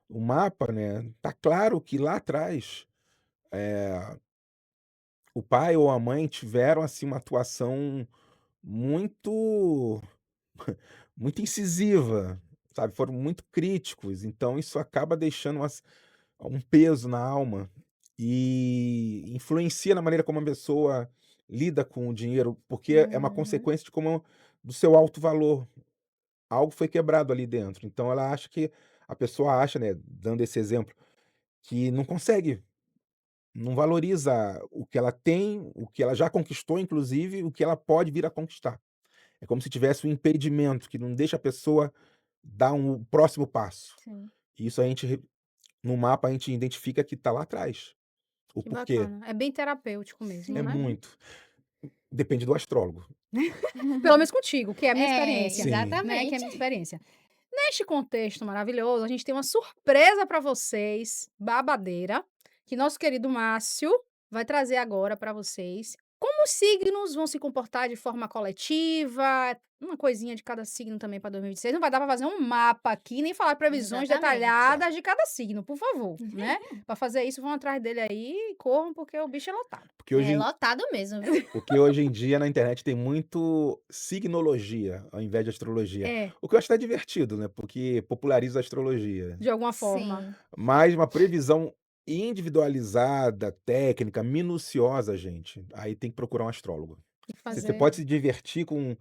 o mapa, né, tá claro que lá atrás, o pai ou a mãe tiveram, assim, uma atuação muito muito incisiva, sabe, foram muito críticos, então isso acaba deixando um peso na alma e influencia na maneira como a pessoa lida com o dinheiro, porque é uma Uhum. consequência de como do seu alto valor. Algo foi quebrado ali dentro, então ela acha que a pessoa acha, né, dando esse exemplo, que não valoriza o que ela tem, o que ela já conquistou, inclusive o que ela pode vir a conquistar. É como se tivesse um impedimento que não deixa a pessoa dar um próximo passo. Sim, E isso a gente no mapa a gente identifica que está lá atrás, o que porquê. bacana. É bem terapêutico mesmo, É né? Sim. muito. Depende do astrólogo. Pelo menos contigo, que é a minha É, experiência, Sim. né, que é a exatamente. minha experiência. Neste contexto maravilhoso, a gente tem uma surpresa para vocês, babadeira, que nosso querido Márcio vai trazer agora para vocês. Como os signos vão se comportar de forma coletiva, uma coisinha de cada signo também para 2026. Não vai dar para fazer um mapa aqui, nem falar previsões Exatamente. detalhadas de cada signo, por favor, né? Para fazer isso, vão atrás dele aí e corram, porque o bicho é lotado. Porque É hoje lotado mesmo, viu? porque hoje em dia na internet tem muito signologia, ao invés de astrologia. É, O que eu acho até divertido, né, porque populariza a astrologia. de alguma forma. Sim. Mas uma previsão individualizada, técnica, minuciosa, gente, aí tem que procurar um astrólogo. E Você fazer. pode se divertir com,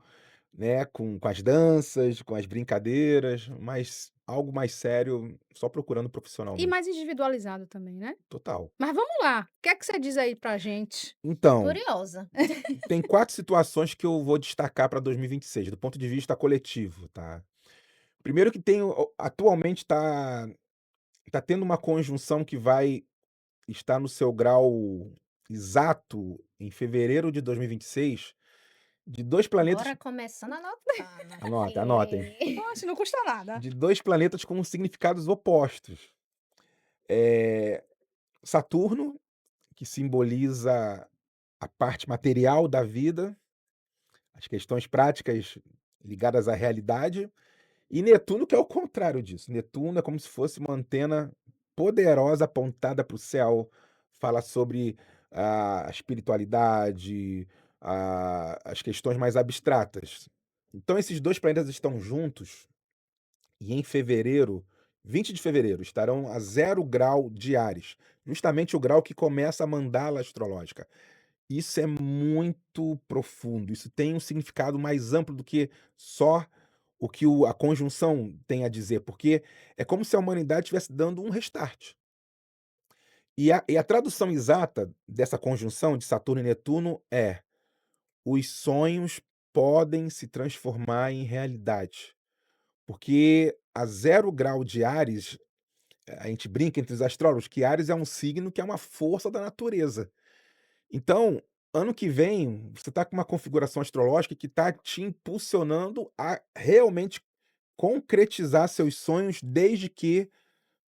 né, com as danças, com as brincadeiras, mas algo mais sério, só procurando um profissional E mesmo. mais individualizado também, né? Total. Mas vamos lá, o que é que você diz aí pra gente? Então, Curiosa. tem 4 situações que eu vou destacar para 2026, do ponto de vista coletivo, tá. Primeiro que tem o atualmente tá tendo uma conjunção que vai estar no seu grau exato em fevereiro de 2026, de 2 planetas Bora começando anotando anotem, aqui. Poxa, não custa nada. de 2 planetas com significados opostos. Eh, Saturno, que simboliza a parte material da vida, as questões práticas ligadas à realidade. E Netuno que é o contrário disso, Netuno é como se fosse uma antena poderosa apontada para o céu, fala sobre a espiritualidade, as questões mais abstratas. Então esses 2 planetas estão juntos e em fevereiro, 20 de fevereiro, estarão a 0 grau de Áries, justamente o grau que começa a mandala astrológica. Isso é muito profundo, isso tem um significado mais amplo do que só o que a conjunção tem a dizer, porque é como se a humanidade estivesse dando um restart. E a tradução exata dessa conjunção de Saturno e Netuno é: os sonhos podem se transformar em realidade. Porque a 0 grau de Áries, a gente brinca entre os astrólogos que Áries é um signo que é uma força da natureza. Então, ano que vem, você está com uma configuração astrológica que está te impulsionando a realmente concretizar seus sonhos, desde que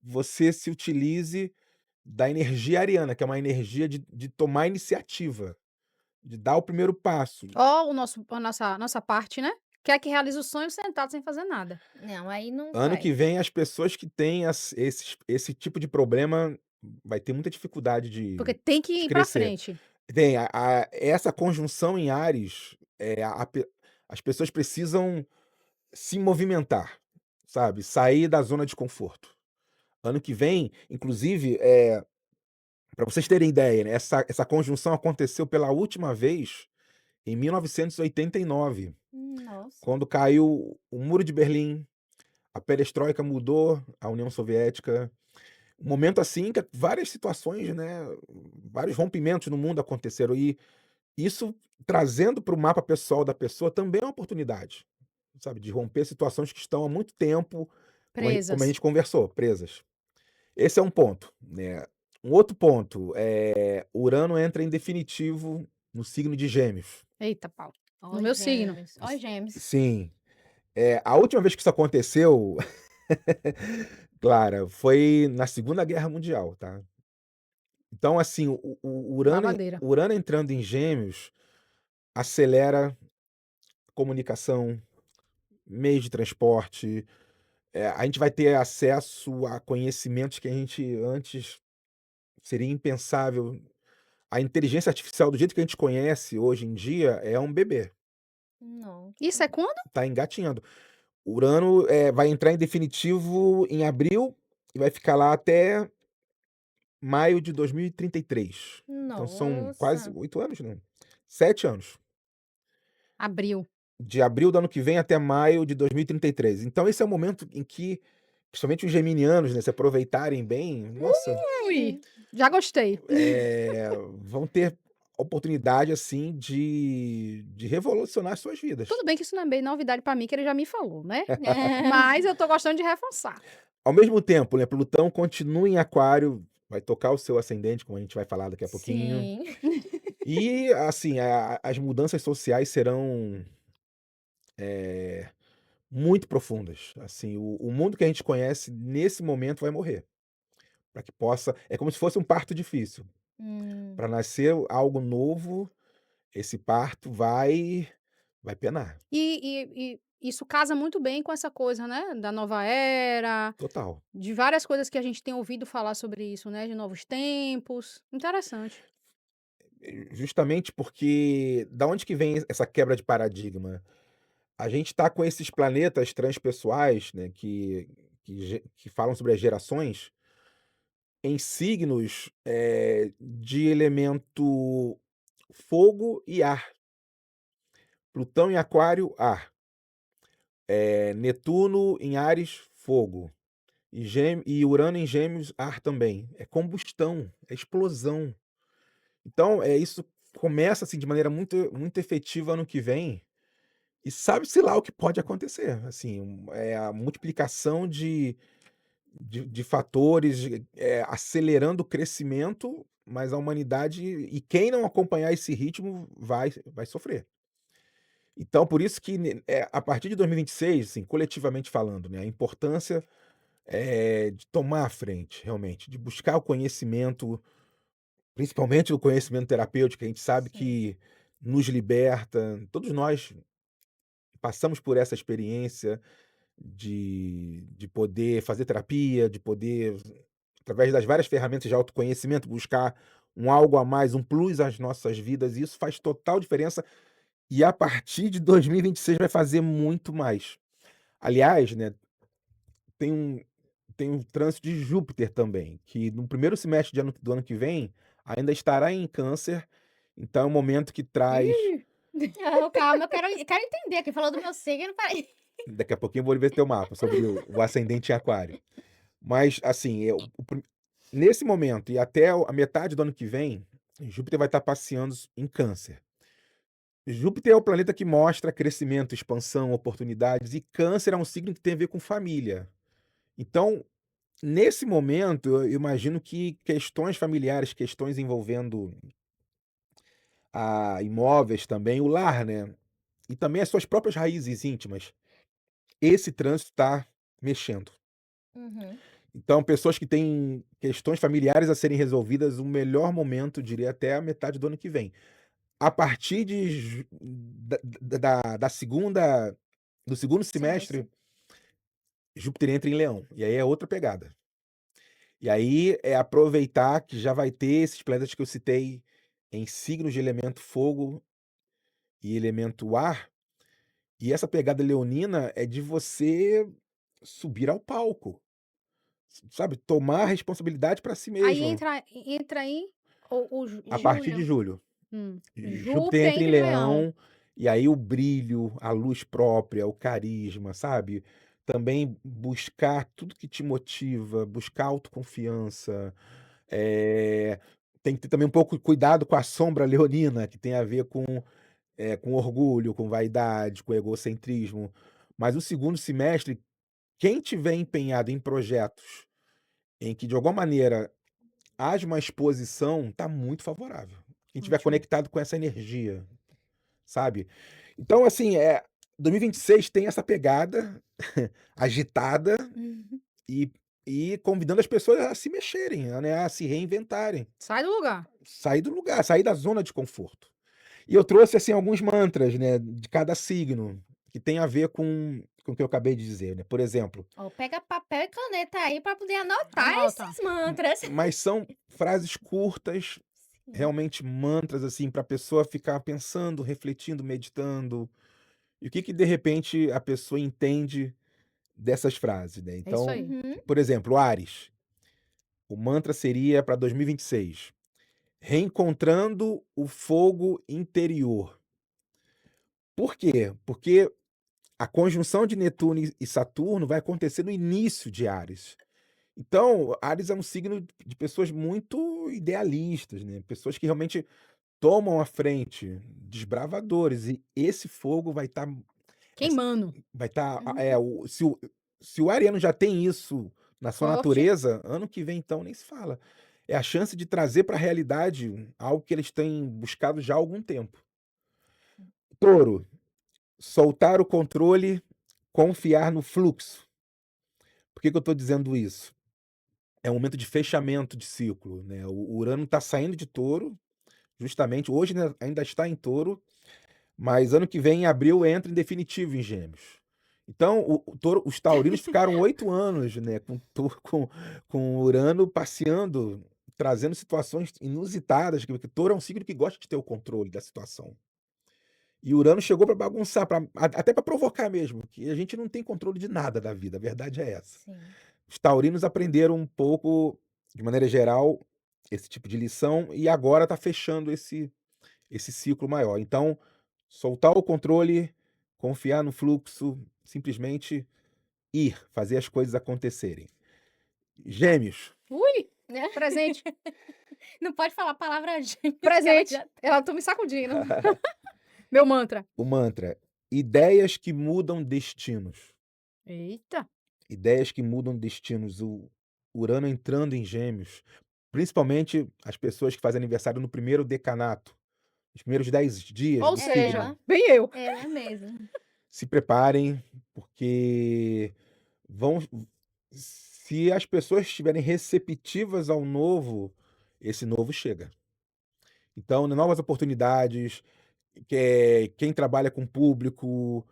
você se utilize da energia ariana, que é uma energia de tomar iniciativa, de dar o primeiro passo. Ó, a nossa parte, né? Quer que realize o sonho sentado sem fazer nada. Não, aí não Ano que vai. vem, as pessoas que têm esse tipo de problema vai ter muita dificuldade Porque de tem que de ir pra crescer. frente. Tem essa conjunção em Áries, as pessoas precisam se movimentar, sabe, sair da zona de conforto. Ano que vem, inclusive, pra vocês terem ideia, né, essa conjunção aconteceu pela última vez em 1989, Nossa. quando caiu o Muro de Berlim, a perestroika mudou a União Soviética. Um momento assim que várias situações, né, vários rompimentos no mundo aconteceram e isso trazendo para o mapa pessoal da pessoa também é uma oportunidade, sabe, de romper situações que estão há muito tempo, como a Presas. gente conversou, presas. Esse é um ponto, né. Um outro ponto, Urano entra em definitivo no signo de Gêmeos. Eita pau. No Ó, meu signo. gêmeos. Ó, gêmeos. Sim, a última vez que isso aconteceu, Clara, foi na Segunda Guerra Mundial, tá. Então, assim, o Babadeira. Urano entrando em Gêmeos acelera comunicação, meios de transporte, a gente vai ter acesso a conhecimentos que a gente antes seria impensável. A inteligência artificial, do jeito que a gente conhece hoje em dia, é um bebê, Isso Nossa. é quando? tá engatinhando. Urano, vai entrar em definitivo em abril e vai ficar lá até maio de 2033. Então são quase Nossa. 8 anos, não, 7 anos. Abril. De abril do ano que vem até maio de 2033. Então esse é o momento em que principalmente os geminianos, né, se aproveitarem bem, nossa, Ui, já gostei. vão ter oportunidade, assim, de revolucionar as suas vidas. Tudo bem que isso não é bem novidade pra mim, que ele já me falou, né, mas eu tô gostando de reforçar. Ao mesmo tempo, né, Plutão continua em Aquário, vai tocar o seu ascendente, como a gente vai falar daqui a pouquinho. Sim. E, assim, as mudanças sociais serão, eh, muito profundas. Assim, o mundo que a gente conhece nesse momento vai morrer, para que possa é como se fosse um parto difícil. Hum. Para nascer algo novo, esse parto vai penar, E isso casa muito bem com essa coisa, né, da nova era, total. de várias coisas que a gente tem ouvido falar sobre isso, né, de novos tempos. Interessante. Justamente porque da onde que vem essa quebra de paradigma? A gente está com esses planetas transpessoais, né, que falam sobre as gerações, em signos, de elemento fogo e ar. Plutão em Aquário, ar. Netuno em Áries, fogo. E Urano em Gêmeos, ar também. É combustão, é explosão. Então, isso começa, assim, de maneira muito efetiva ano que vem, e sabe-se lá o que pode acontecer. Assim, a multiplicação de fatores, acelerando o crescimento, mas a humanidade e quem não acompanhar esse ritmo vai sofrer. Então por isso que a partir de 2026, assim, coletivamente falando, né, a importância, de tomar a frente, realmente, de buscar o conhecimento, principalmente o conhecimento terapêutico, que a gente sabe Sim. que nos liberta. Todos nós passamos por essa experiência de poder fazer terapia, de poder, através das várias ferramentas de autoconhecimento, buscar um algo a mais, um plus às nossas vidas, e isso faz total diferença, e a partir de 2026 vai fazer muito mais. Aliás, né, tem um tem um trânsito de Júpiter também, que no primeiro semestre do ano que vem, ainda estará em Câncer, então é um momento que traz Ih, Não, calma, eu quero entender, que falou do meu signo, peraí. daqui a pouquinho eu vou ver teu mapa sobre o ascendente em Aquário. Mas, assim, nesse momento e até a metade do ano que vem, Júpiter vai estar passeando em Câncer. Júpiter é o planeta que mostra crescimento, expansão, oportunidades, e Câncer é um signo que tem a ver com família. Então, nesse momento, eu imagino que questões familiares, questões envolvendo imóveis também, o lar, né? E também as suas próprias raízes íntimas. Esse trânsito está mexendo. Uhum. Então, pessoas que têm questões familiares a serem resolvidas, o melhor momento, diria, até a metade do ano que vem. A partir de da segunda do segundo Semestre. semestre, Júpiter entra em Leão, e aí é outra pegada. E aí é aproveitar que já vai ter esses planetas que eu citei em signos de elemento fogo e elemento ar, e essa pegada leonina é de você subir ao palco, sabe, tomar a responsabilidade para si aí mesmo. entra aí o A partir de Julho. julho. Júpiter Júpiter entra em entra em Leão. Leão, e aí o brilho, a luz própria, o carisma, sabe. Também buscar tudo que te motiva, buscar autoconfiança, eh, tem que ter também um pouco de cuidado com a sombra leonina, que tem a ver com orgulho, com vaidade, com egocentrismo. Mas o segundo semestre, quem tiver empenhado em projetos em que de alguma maneira haja uma exposição, tá muito favorável. Quem tiver Ótimo. conectado com essa energia. Sabe. Então, assim, 2026 tem essa pegada agitada Uhum. e convidando as pessoas a se mexerem, né, a se reinventarem, Sai do lugar. sair do lugar, sair da zona de conforto. E eu trouxe, assim, alguns mantras, né, de cada signo, que tem a ver com o que eu acabei de dizer, né. Por exemplo, Ó, pega papel e caneta aí pra poder anotar Anota. esses mantras. mas são frases curtas, Sim. realmente mantras, assim, para a pessoa ficar pensando, refletindo, meditando, e o que que de repente a pessoa entende dessas frases, né. É isso Então, aí. Uhum. por exemplo, Áries, o mantra seria para 2026: "Reencontrando o fogo interior". Por quê? Porque a conjunção de Netuno e Saturno vai acontecer no início de Áries. Então, Áries é um signo de pessoas muito idealistas, né, pessoas que realmente tomam a frente, desbravadores, e esse fogo Queimando. vai estar, Uhum. se o ariano já tem isso na sua Forte. natureza, ano que vem então nem se fala. É a chance de trazer para a realidade algo que eles têm buscado já há algum tempo. Touro, soltar o controle, confiar no fluxo. Por que que eu estou dizendo isso? É um momento de fechamento de ciclo, né, o Urano está saindo de Touro, justamente hoje ainda está em Touro, mas ano que vem, em abril, entra em definitivo em Gêmeos. Então, os taurinos ficaram 8 anos, né, com Urano passeando, trazendo situações inusitadas, porque Touro é um signo que gosta de ter o controle da situação. E Urano chegou para bagunçar, até para provocar mesmo, que a gente não tem controle de nada da vida, a verdade é essa. Sim. Os taurinos aprenderam um pouco, de maneira geral, esse tipo de lição, e agora está fechando esse ciclo maior. Então, soltar o controle, confiar no fluxo, simplesmente ir, fazer as coisas acontecerem. Gêmeos, Ui, presente, Não pode falar a palavra gêmeos que ela presente. já Ela tá me sacudindo. Meu mantra. o mantra: ideias que mudam destinos. Eita. Ideias que mudam destinos. O Urano entrando em Gêmeos, principalmente as pessoas que fazem aniversário no primeiro decanato, os primeiros 10 dias Ou do seja, signo. ela, bem eu. ela mesmo. Se preparem, porque vão se as pessoas estiverem receptivas ao novo, esse novo chega. Então, novas oportunidades, quem trabalha com público,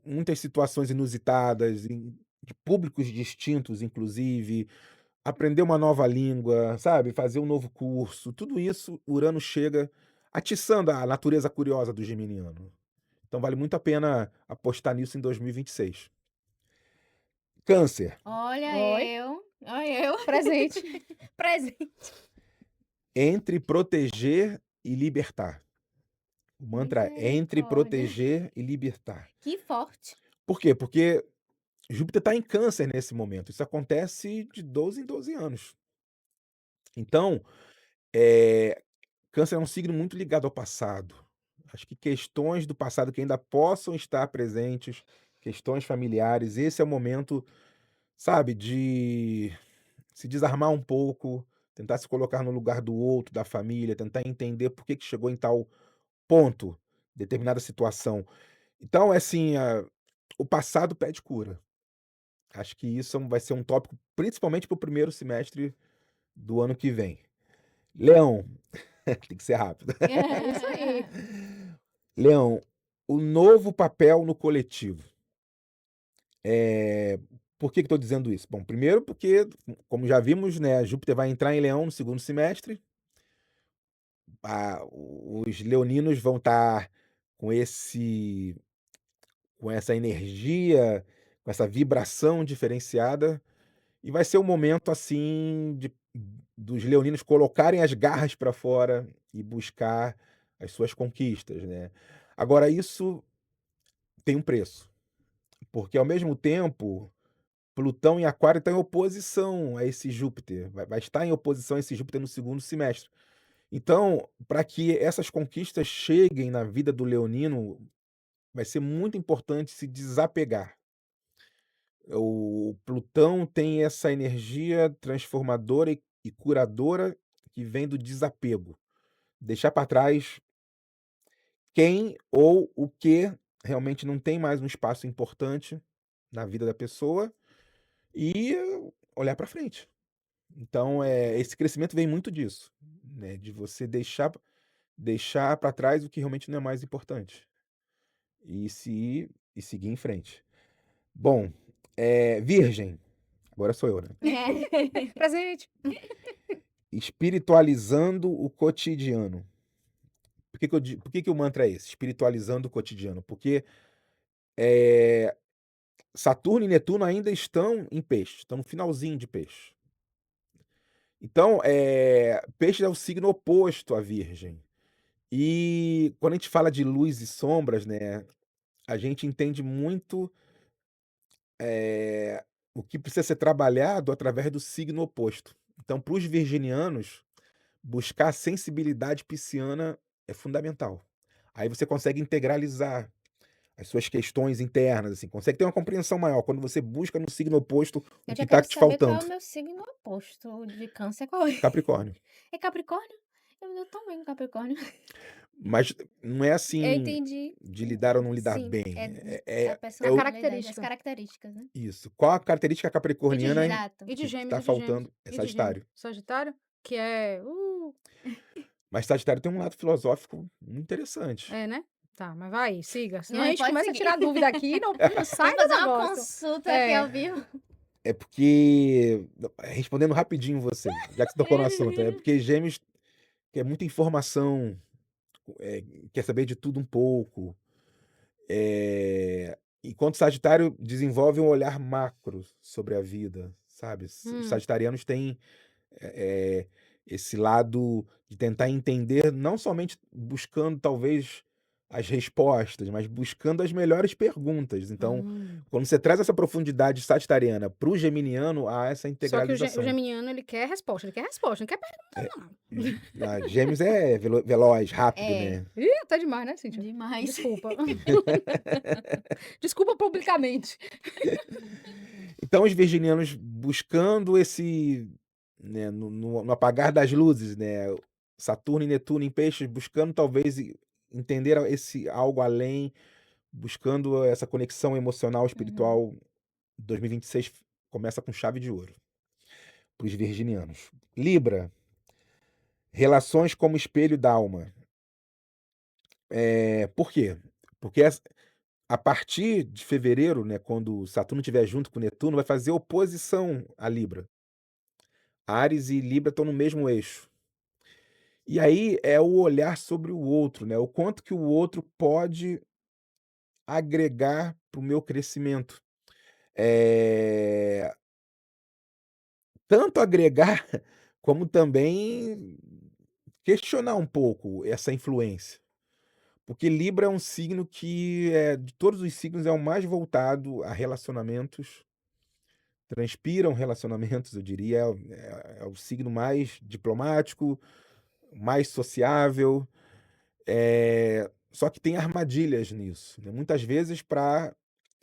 muitas situações inusitadas, de públicos distintos, inclusive, aprender uma nova língua, sabe? Fazer um novo curso, tudo isso, Urano chega atiçando a natureza curiosa do geminiano. Então, vale muito a pena apostar nisso em 2026. Câncer, Olha Oi, eu, olha eu. presente. Presente. entre proteger e libertar. O mantra é entre Misericórdia. proteger e libertar. Que forte. Por quê? Porque Júpiter está em Câncer nesse momento. Isso acontece de 12 em 12 anos. Então, eh, Câncer é um signo muito ligado ao passado. Acho que questões do passado que ainda possam estar presentes, questões familiares, esse é o momento, sabe, de se desarmar um pouco, tentar se colocar no lugar do outro, da família, tentar entender por que que chegou em tal ponto, determinada situação. Então, é assim, o passado pede cura. Acho que isso vai ser um tópico, principalmente para o primeiro semestre do ano que vem. Leão, tem que ser rápido. É isso aí. Leão, o novo papel no coletivo. Eh, por que que estou dizendo isso? Bom, primeiro porque, como já vimos, né, Júpiter vai entrar em Leão no segundo semestre. Os leoninos vão estar com essa energia, com essa vibração diferenciada, e vai ser um momento, assim, dos leoninos colocarem as garras para fora e buscar as suas conquistas, né. Agora isso tem um preço, porque ao mesmo tempo, Plutão em Aquário está em oposição a esse Júpiter, vai estar em oposição a esse Júpiter no segundo semestre. Então, para que essas conquistas cheguem na vida do leonino, vai ser muito importante se desapegar. O Plutão tem essa energia transformadora e curadora que vem do desapego. Deixar para trás quem ou o que realmente não tem mais um espaço importante na vida da pessoa e olhar para frente. Então, esse crescimento vem muito disso, né, de você deixar para trás o que realmente não é mais importante e seguir em frente. Bom, Virgem, agora sou eu, né? É. Presente. Espiritualizando o cotidiano. Por que que o mantra é esse? Espiritualizando o cotidiano, porque, eh, Saturno e Netuno ainda estão em Peixes, estão no finalzinho de Peixes. Então, Peixes é o signo oposto à Virgem. E quando a gente fala de luz e sombras, né, a gente entende muito, eh, o que precisa ser trabalhado através do signo oposto. Então, para os virginianos, buscar a sensibilidade pisciana é fundamental. Aí você consegue integralizar as suas questões internas, assim, consegue ter uma compreensão maior quando você busca no signo oposto o Eu que já está quero te saber qual é faltando. o meu signo oposto de câncer, qual é? Capricórnio. É Capricórnio? Eu também Capricórnio. Mas não é Eu assim entendi. de lidar ou não lidar Sim, bem, é a A o personalidade, as característica. características, né. isso. Qual a característica E de capricorniana gêmeos, Exato. e de que gêmeos, está e de gêmeos, faltando? É e de gêmeos. Sagitário. Sagitário, que é, Mas Sagitário tem um lado filosófico muito interessante. é, né? Tá, mas vai, siga, senão a Não, gente pode começa a seguir. tirar dúvida aqui e não sai Vamos do fazer uma negócio. consulta aqui É. ao vivo. É porque respondendo rapidinho você, já que você tocou no assunto, é porque Gêmeos quer muita informação, quer saber de tudo um pouco, enquanto Sagitário desenvolve um olhar macro sobre a vida, sabe. Os Hum. sagitarianos têm, esse lado de tentar entender, não somente buscando talvez as respostas, mas buscando as melhores perguntas. Então, Hum. quando você traz essa profundidade sagitariana para o geminiano, há essa Só que o integralização. geminiano, ele quer resposta, não quer É, pergunta não. Gêmeos é veloz, rápido, É, né. Ih, até demais, né, Cíntia? demais. Desculpa. Desculpa publicamente. Então os virginianos buscando esse, né, no apagar das luzes, né, Saturno e Netuno em Peixes buscando talvez entender esse algo além, buscando essa conexão emocional, Uhum. espiritual. 2026 começa com chave de ouro para os virginianos. Libra, relações como espelho da alma. Por quê? Porque a partir de fevereiro, né, quando Saturno estiver junto com Netuno, vai fazer oposição a Libra. Áries e Libra estão no mesmo eixo. E aí é o olhar sobre o outro, né, o quanto que o outro pode agregar para o meu crescimento. Eh, tanto agregar, como também questionar um pouco essa influência. Porque Libra é um signo que, de todos os signos, é o mais voltado a relacionamentos, transpiram relacionamentos, eu diria, é o signo mais diplomático, mais sociável. Só que tem armadilhas nisso, né. Muitas vezes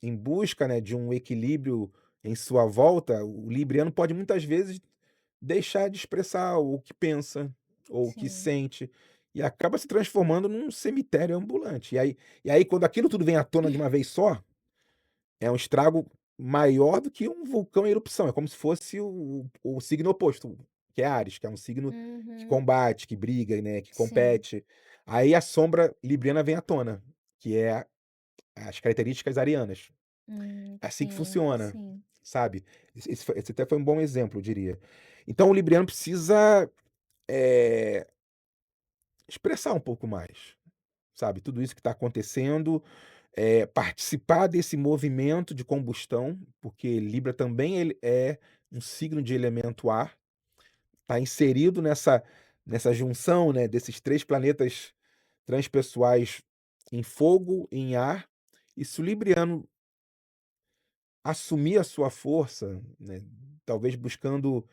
em busca, né, de um equilíbrio em sua volta, o libriano pode muitas vezes deixar de expressar o que pensa ou o que Sim, sente, e acaba se transformando num cemitério ambulante. E aí quando aquilo tudo vem à tona de uma vez só, é um estrago maior do que um vulcão em erupção, é como se fosse o signo oposto, que é Áries, que é um signo que uhum, combate, que briga, né, que sim. compete. Aí a sombra libriana vem à tona, que é as características arianas. É assim que Sim, funciona, sim, sabe. Esse até foi um bom exemplo, eu diria. Então o libriano precisa, eh, expressar um pouco mais, sabe, tudo isso que está acontecendo, participar desse movimento de combustão, porque Libra também ele é um signo de elemento ar, está inserido nessa junção, né, desses 3 planetas transpessoais em fogo, em ar, e se o libriano assumir a sua força, né, talvez buscando,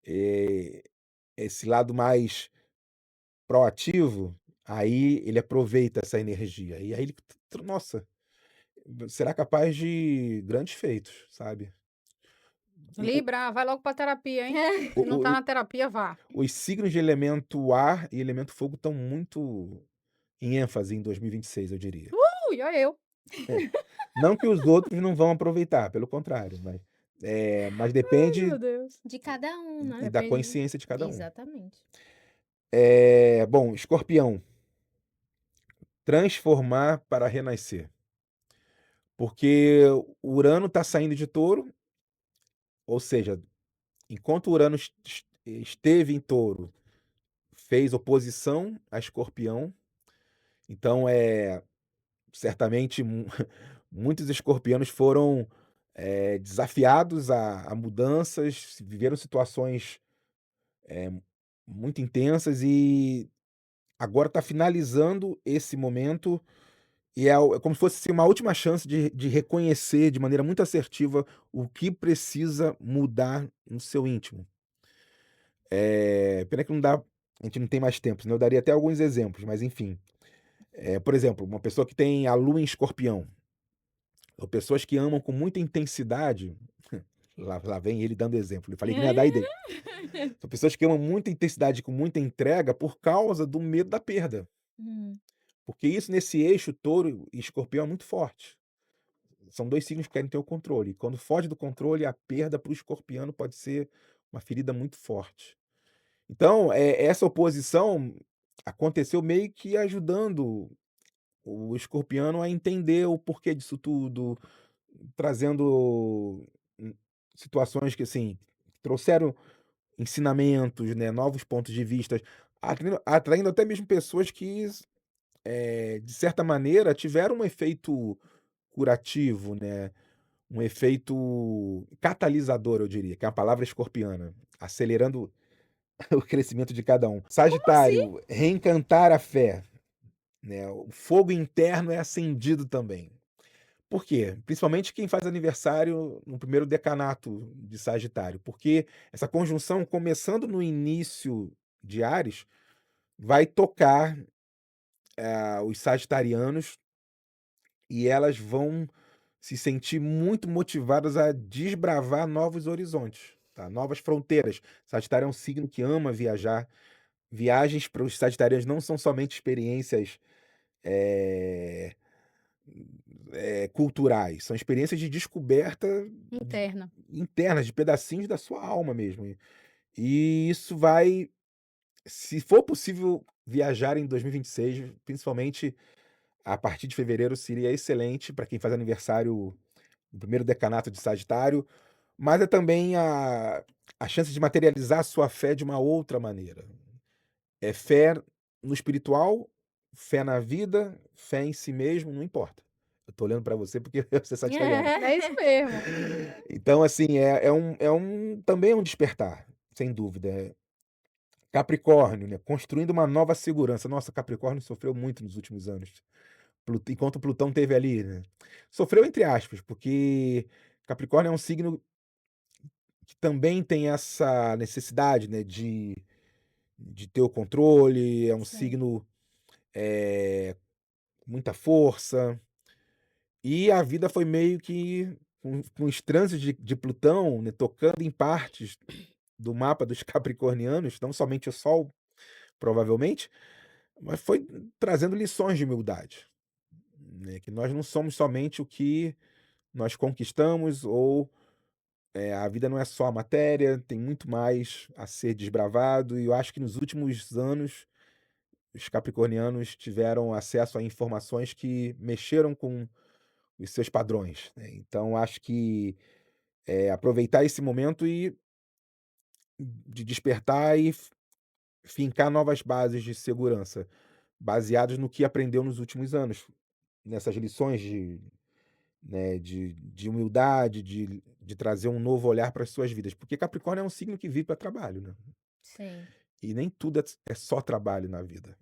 eh, esse lado mais proativo, aí ele aproveita essa energia, e aí ele nossa, será capaz de grandes feitos, sabe. O Libra, vai logo pra terapia, hein. o Se não tá o na terapia, vá. os signos de elemento ar e elemento fogo estão muito em ênfase em 2026, eu diria. Olha eu. É, não que os outros não vão aproveitar, pelo contrário, mas Ai, depende meu Deus. de cada um, né. da Depende. consciência de cada um. Exatamente. Bom, Escorpião, transformar para renascer, porque o Urano está saindo de Touro, ou seja, enquanto o Urano esteve em Touro, fez oposição a Escorpião, então, certamente muitos escorpianos foram, desafiados a mudanças, viveram situações, eh, muito intensas e agora está finalizando esse momento E é como se fosse, assim, uma última chance de reconhecer de maneira muito assertiva o que precisa mudar no seu íntimo. Pena que não dá a gente não tem mais tempo, senão eu daria até alguns exemplos, mas enfim. Por exemplo, uma pessoa que tem a lua em escorpião, ou pessoas que amam com muita intensidade, lá vem ele dando exemplo, eu falei que não ia dar ideia. São pessoas que amam muita intensidade, com muita entrega, por causa do medo da perda, Hum, porque isso nesse eixo touro e escorpião é muito forte. São 2 signos que querem ter o controle, e quando foge do controle, a perda para o escorpiano pode ser uma ferida muito forte. Então, essa oposição aconteceu meio que ajudando o escorpiano a entender o porquê disso tudo, trazendo, hum, situações que, assim, trouxeram ensinamentos, né, novos pontos de vista, atraindo até mesmo pessoas que, de certa maneira, tiveram um efeito curativo, né, um efeito catalisador, eu diria, que é a palavra escorpiana, acelerando o crescimento de cada um. como assim? Sagitário, reencantar a fé, né, o fogo interno é acendido também. Por quê? Principalmente quem faz aniversário no primeiro decanato de Sagitário, porque essa conjunção, começando no início de Áries, vai tocar, os sagitarianos, e elas vão se sentir muito motivadas a desbravar novos horizontes, tá, novas fronteiras. Sagitário é um signo que ama viajar. Viagens para os sagitarianos não são somente experiências, eh culturais, são experiências de descoberta Interna. internas, de pedacinhos da sua alma mesmo. E isso vai, se for possível viajar em 2026, principalmente a partir de fevereiro, seria excelente para quem faz aniversário no primeiro decanato de Sagitário, mas é também a chance de materializar a sua fé de uma outra maneira. É fé no espiritual, fé na vida, fé em si mesmo, não importa. Eu tô olhando para você porque você é sagitariana. É isso mesmo. Então, assim, também é um despertar, sem dúvida. Capricórnio, né, construindo uma nova segurança. Nossa, Capricórnio sofreu muito nos últimos anos. Enquanto Plutão teve ali, né. Sofreu entre aspas, porque Capricórnio é um signo que também tem essa necessidade, né, de ter o controle, é um sim. signo, eh, com muita força. E a vida foi meio que com os trânsitos de Plutão, né, tocando em partes do mapa dos capricornianos, não somente o Sol, provavelmente, mas foi trazendo lições de humildade, né, que nós não somos somente o que nós conquistamos ou, a vida não é só a matéria, tem muito mais a ser desbravado, e eu acho que nos últimos anos os capricornianos tiveram acesso a informações que mexeram com os seus padrões, né. Então acho que, aproveitar esse momento e de despertar e fincar novas bases de segurança, baseados no que aprendeu nos últimos anos, nessas lições de humildade, de trazer um novo olhar para as suas vidas, porque Capricórnio é um signo que vive para trabalho, né, Sim. e nem tudo é só trabalho na vida.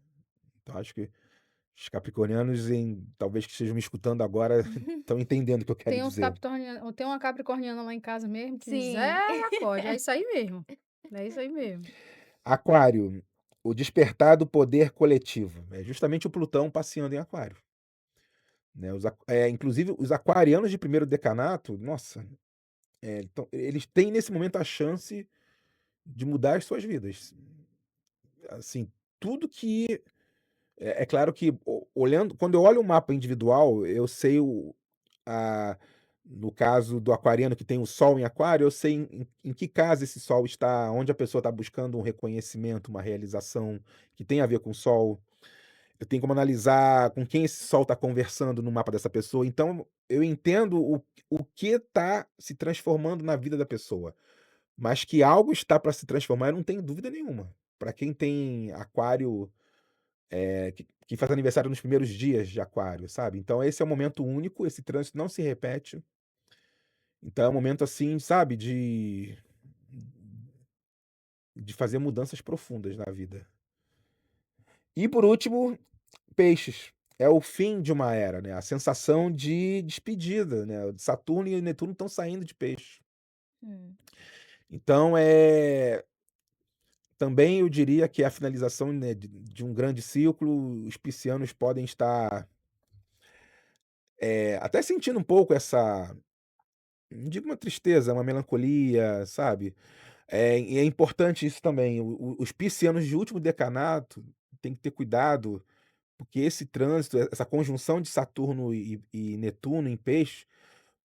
Então acho que os capricornianos, talvez que estejam me escutando agora, estão entendendo o que eu quero dizer. Tem uma capricorniana lá em casa mesmo que Sim. misericórdia, é isso aí mesmo. É isso aí mesmo. Aquário, o despertar do poder coletivo, é justamente o Plutão passeando em Aquário, né, inclusive os aquarianos de primeiro decanato, nossa, então eles têm nesse momento a chance de mudar as suas vidas. Assim, tudo que é claro que olhando, quando eu olho o mapa individual, eu sei a no caso do aquariano que tem o sol em aquário, eu sei em que casa esse sol está, onde a pessoa está buscando um reconhecimento, uma realização que tem a ver com o sol. Eu tenho como analisar com quem esse sol está conversando no mapa dessa pessoa, então eu entendo o que está se transformando na vida da pessoa, mas que algo está para se transformar, eu não tenho dúvida nenhuma. Para quem tem aquário, que faz aniversário nos primeiros dias de aquário, sabe, então esse é um momento único, esse trânsito não se repete, então é um momento, assim, sabe, de fazer mudanças profundas na vida. E por último, peixes. é o fim de uma era, né, a sensação de despedida, né, Saturno e Netuno estão saindo de Peixes. Hum, Então, também eu diria que é a finalização, né, de um grande ciclo, os piscianos podem estar, até sentindo um pouco essa, não digo uma tristeza, uma melancolia, sabe. E é importante isso também, os piscianos de último decanato têm que ter cuidado, porque esse trânsito, essa conjunção de Saturno e Netuno em Peixes,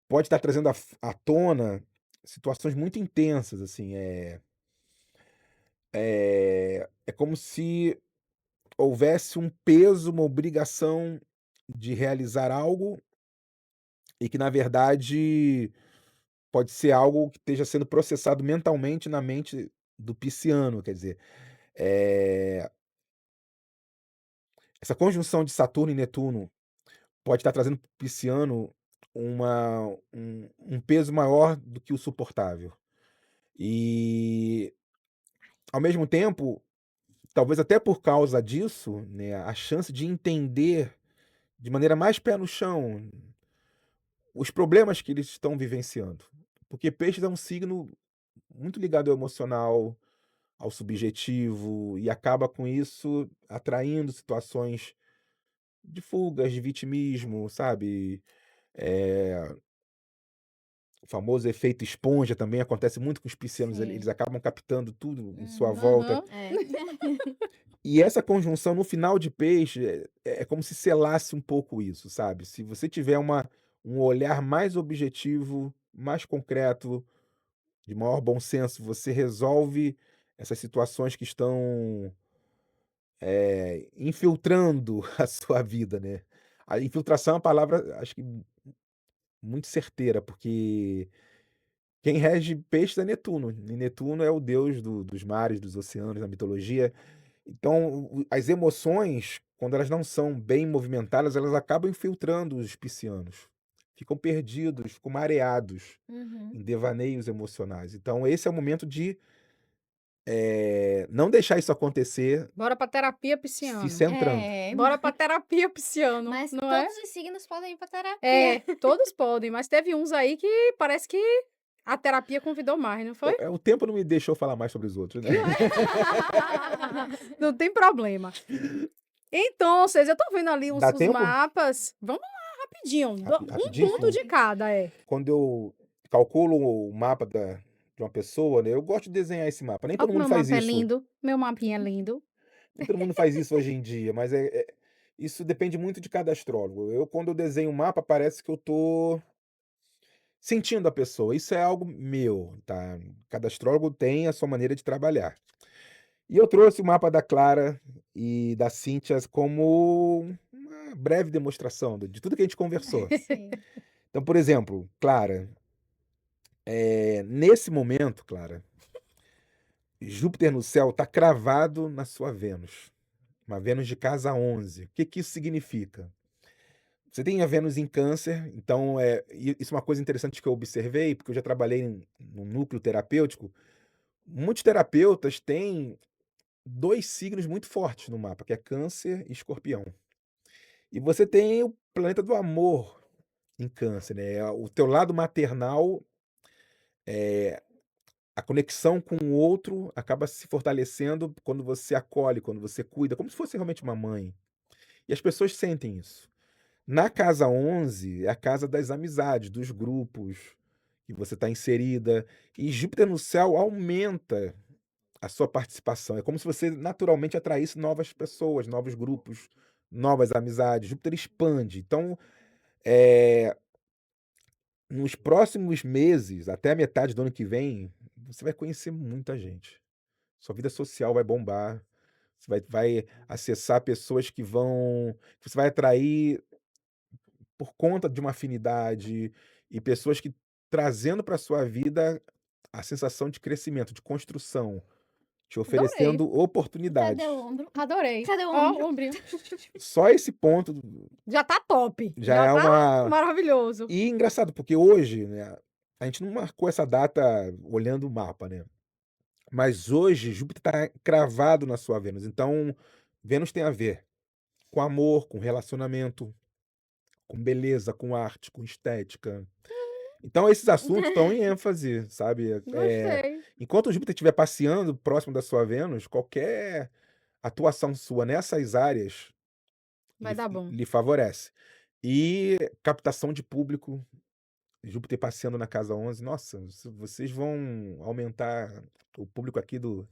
pode estar trazendo à tona situações muito intensas, assim, é como se houvesse um peso, uma obrigação de realizar algo e que, na verdade, pode ser algo que esteja sendo processado mentalmente na mente do pisciano, quer dizer, eh, essa conjunção de Saturno e Netuno pode estar trazendo para o pisciano um peso maior do que o suportável. E, ao mesmo tempo, talvez até por causa disso, né, a chance de entender de maneira mais pé no chão os problemas que eles estão vivenciando. Porque Peixes é um signo muito ligado ao emocional, ao subjetivo, e acaba com isso atraindo situações de fugas, de vitimismo, sabe? Eh, o famoso efeito esponja também acontece muito com os piscianos, eles sim. acabam captando tudo em sua Uhum. volta. Aham. É. E essa conjunção no final de Peixe é como se selasse um pouco isso, sabe. Se você tiver um olhar mais objetivo, mais concreto, de maior bom senso, você resolve essas situações que estão, infiltrando a sua vida, né. A infiltração é uma palavra, acho que muito certeira, porque quem rege Peixes é Netuno, e Netuno é o deus dos mares, dos oceanos, da mitologia. Então, as emoções, quando elas não são bem movimentadas, elas acabam infiltrando os piscianos. Ficam perdidos, ficam mareados Uhum. em devaneios emocionais. Então, esse é o momento de, não deixar isso acontecer, Bora pra terapia se pisciano. centrando. É, Bora pra terapia pisciano, mas não é? todos os signos podem ir pra terapia. É, todos podem, mas teve uns aí que parece que a terapia convidou mais, não foi? O tempo não me deixou falar mais sobre os outros, né. Não é? Não tem problema. Entonces, eu tô vendo ali Dá os tempo? mapas. Vamos lá, rapidinho. Um Rapidinho? ponto de cada, é. Quando eu calculo o mapa de uma pessoa, né, eu gosto de desenhar esse mapa. Nem Ó todo como mundo meu faz mapa é isso. lindo. Meu mapinha é lindo. Nem todo mundo faz isso hoje em dia, mas isso depende muito de cada astrólogo. Quando eu desenho um mapa, parece que eu tô sentindo a pessoa. Isso é algo meu, tá? Cada astrólogo tem a sua maneira de trabalhar. E eu trouxe o mapa da Clara e da Cíntia como uma breve demonstração de tudo que a gente conversou. Sim. Então, por exemplo, Clara, nesse momento, Clara, Júpiter no céu está cravado na sua Vênus, uma Vênus de casa 11. O que que isso significa? Você tem a Vênus em Câncer, então, isso é uma coisa interessante que eu observei, porque eu já trabalhei num núcleo terapêutico. Muitos terapeutas têm 2 signos muito fortes no mapa, que é Câncer e Escorpião. E você tem o planeta do amor em Câncer, né, o teu lado maternal, a conexão com o outro acaba se fortalecendo quando você acolhe, quando você cuida, como se fosse realmente uma mãe. E as pessoas sentem isso. Na casa 11 é a casa das amizades, dos grupos que você está inserida, e Júpiter no céu aumenta a sua participação. É como se você naturalmente atraísse novas pessoas, novos grupos, novas amizades. Júpiter expande. Então, eh, nos próximos meses, até a metade do ano que vem, você vai conhecer muita gente. Sua vida social vai bombar. Você vai acessar pessoas que você vai atrair por conta de uma afinidade, e pessoas que trazendo para sua vida a sensação de crescimento, de construção, te Adorei, oferecendo Cadê oportunidades. o ombro? adorei. Cadê o Ó, ombro? o ombrinho. Só esse ponto Já tá top. já Já é tá uma. maravilhoso. E engraçado, porque hoje, né, a gente não marcou essa data olhando o mapa, né, mas hoje Júpiter está cravado na sua Vênus, então Vênus tem a ver com amor, com relacionamento, com beleza, com arte, com estética. Então esses assuntos estão em ênfase, sabe. Gostei. Enquanto o Júpiter estiver passeando próximo da sua Vênus, qualquer atuação sua nessas áreas Vai dar bom. lhe favorece. E captação de público, Júpiter passeando na casa 11, nossa, vocês vão aumentar o público aqui do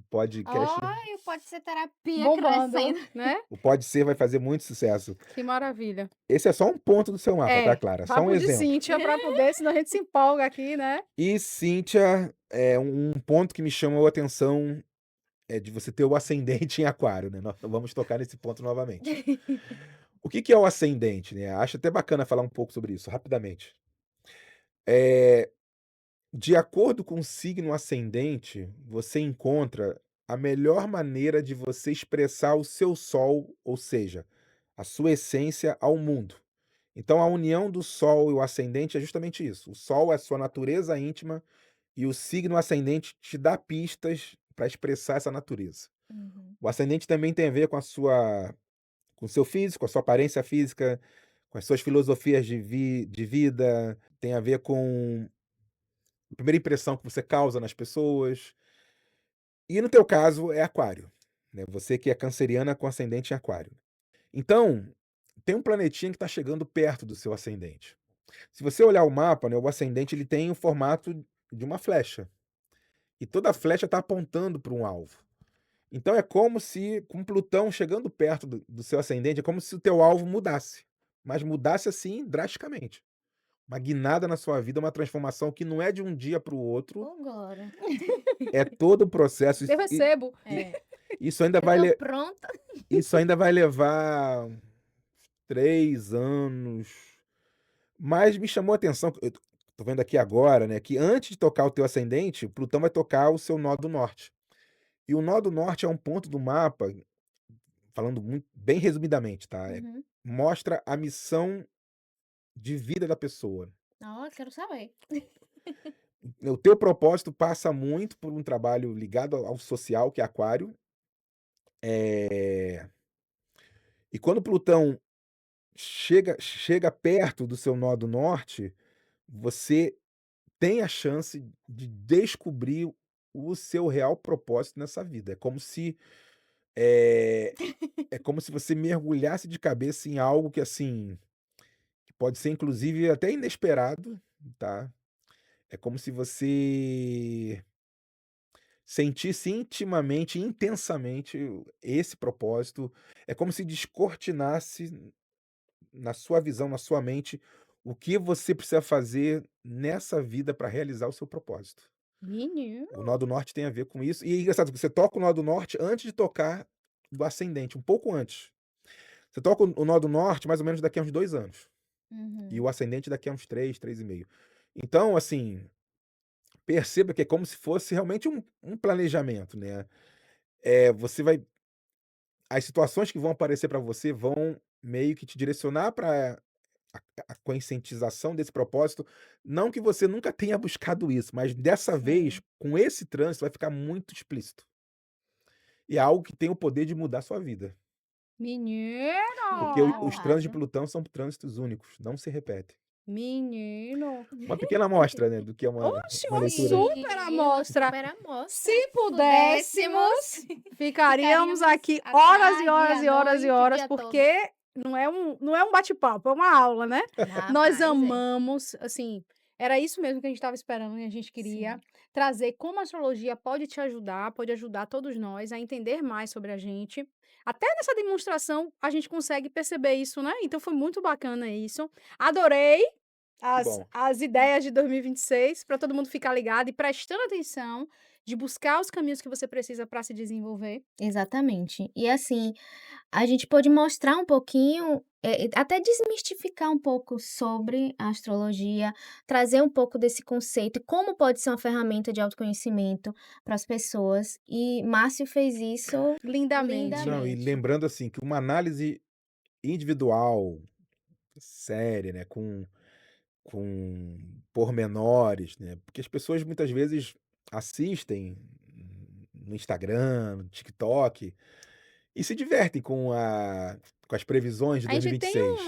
podcast. Ai, pode ser terapia Bombando, crescendo. né? O Pode Ser vai fazer muito sucesso. Que maravilha. Esse é só um ponto do seu mapa, tá, É, Clara? Só um papo de exemplo. Cíntia pra poder, senão a gente se empolga aqui, né? E Cíntia, um ponto que me chamou a atenção é de você ter o ascendente em aquário, né, nós vamos tocar nesse ponto novamente. O que que é o ascendente, né? Acho até bacana falar um pouco sobre isso, rapidamente. Eh, de acordo com o signo ascendente, você encontra a melhor maneira de você expressar o seu sol, ou seja, a sua essência ao mundo. Então a união do sol e o ascendente é justamente isso. O sol é a sua natureza íntima e o signo ascendente te dá pistas para expressar essa natureza. Uhum. O ascendente também tem a ver com o seu físico, com a sua aparência física, com as suas filosofias de vida, tem a ver com a primeira impressão que você causa nas pessoas. E no teu caso é aquário, né, você que é canceriana com ascendente em aquário. Então, tem um planetinha que está chegando perto do seu ascendente. Se você olhar o mapa, né, o ascendente ele tem o formato de uma flecha, e toda flecha está apontando para um alvo. Então é como se, com Plutão chegando perto do seu ascendente, é como se o teu alvo mudasse, mas mudasse assim drasticamente. Uma guinada na sua vida, uma transformação que não é de um dia para o outro, Agora. é todo o processo. Eu recebo. É, Isso ainda eu vai, tô pronta. isso ainda vai levar 3 anos. Mas me chamou a atenção, eu tô vendo aqui agora, né, que antes de tocar o teu ascendente, Plutão vai tocar o seu nó do norte. E o nó do norte é um ponto do mapa, falando muito bem resumidamente, tá, Uhum. mostra a missão de vida da pessoa. Ó, quero saber. O teu propósito passa muito por um trabalho ligado ao social, que é aquário, eh, e quando Plutão chega perto do seu nó do norte, você tem a chance de descobrir o seu real propósito nessa vida. Eh, é como se você mergulhasse de cabeça em algo que, assim, que pode ser inclusive até inesperado, tá. É como se você sentisse intimamente, intensamente esse propósito. É como se descortinasse na sua visão, na sua mente, o que você precisa fazer nessa vida para realizar o seu propósito. Menino. O nó do norte tem a ver com isso. E é engraçado que você toca o nó do norte antes de tocar do ascendente, um pouco antes. Você toca o nó do norte mais ou menos daqui a uns 2 anos, e Uhum. o ascendente daqui a uns 3, 3 e meio. Então, assim, perceba que é como se fosse realmente um planejamento, né. Você vai as situações que vão aparecer para você vão meio que te direcionar para a conscientização desse propósito, não que você nunca tenha buscado isso, mas dessa vez, Sim. com esse trânsito, vai ficar muito explícito. E é algo que tem o poder de mudar a sua vida, porque os trânsitos de Arrasa. Plutão são trânsitos únicos, não se repetem. Menino. Uma pequena amostra, né, do que é Oxe, uma uma leitura. super amostra. Super amostra. Se Pudéssemos, pudéssemos, ficaríamos aqui a horas e tarde, horas a e horas e noite, o horas, dia todo. porque não é um bate-papo, é uma aula, né? Nós Rapaz, é. amamos, assim, era isso mesmo que a gente estava esperando e a gente queria Sim. trazer como a astrologia pode te ajudar, pode ajudar todos nós a entender mais sobre a gente. Até nessa demonstração a gente consegue perceber isso, né? Então foi muito bacana isso. Adorei Que as, bom. as ideias de 2026 para todo mundo ficar ligado e prestando atenção de buscar os caminhos que você precisa para se desenvolver. Exatamente. E assim, a gente pôde mostrar um pouquinho, até desmistificar um pouco sobre a astrologia, trazer um pouco desse conceito e como pode ser uma ferramenta de autoconhecimento para as pessoas. E Márcio fez isso Lindamente. Não, e lindamente. lembrando, assim, que uma análise individual, séria, né, com pormenores, né, porque as pessoas muitas vezes assistem no Instagram, no TikTok, e se divertem com as previsões de A gente tem 2026.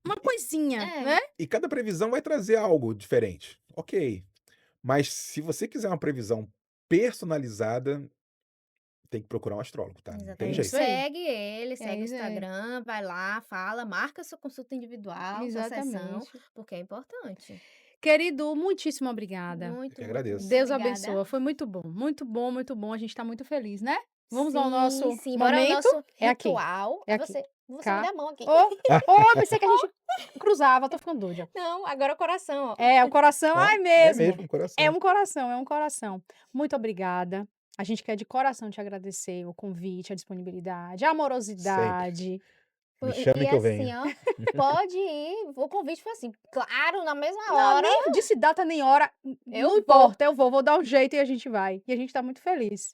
uma coisinha, É, né. E cada previsão vai trazer algo diferente, ok. Mas se você quiser uma previsão personalizada, tem que procurar um astrólogo, tá, não tem É exatamente. isso jeito. aí, Segue é o isso aí. Instagram, vai lá, fala, marca sua consulta individual, sua sessão, Exatamente. porque é importante. Querido, muitíssimo obrigada. Eu que Muito, muito, muito agradeço. Deus obrigada. abençoa, foi muito bom, muito bom, muito bom, a gente tá muito feliz, né. Vamos ao Sim, nosso sim, bora ao momento, nosso é aqui, ritual. é aqui. Você me Cá. deu a mão aqui. Ô, ô, pensei que a gente cruzava, tô ficando doida. Não, agora é o coração, ó. É, o coração, Ó, ai é mesmo. mesmo, É coração. um coração, é um coração. Muito obrigada. A gente quer de coração te agradecer o convite, a disponibilidade, a Sempre. amorosidade. Me E chame que eu assim, venho. ó, pode ir, o convite foi assim, claro, na mesma Não, hora, nem disse data nem hora, não eu vou. importa, eu vou dar um jeito e a gente vai. E a gente tá muito feliz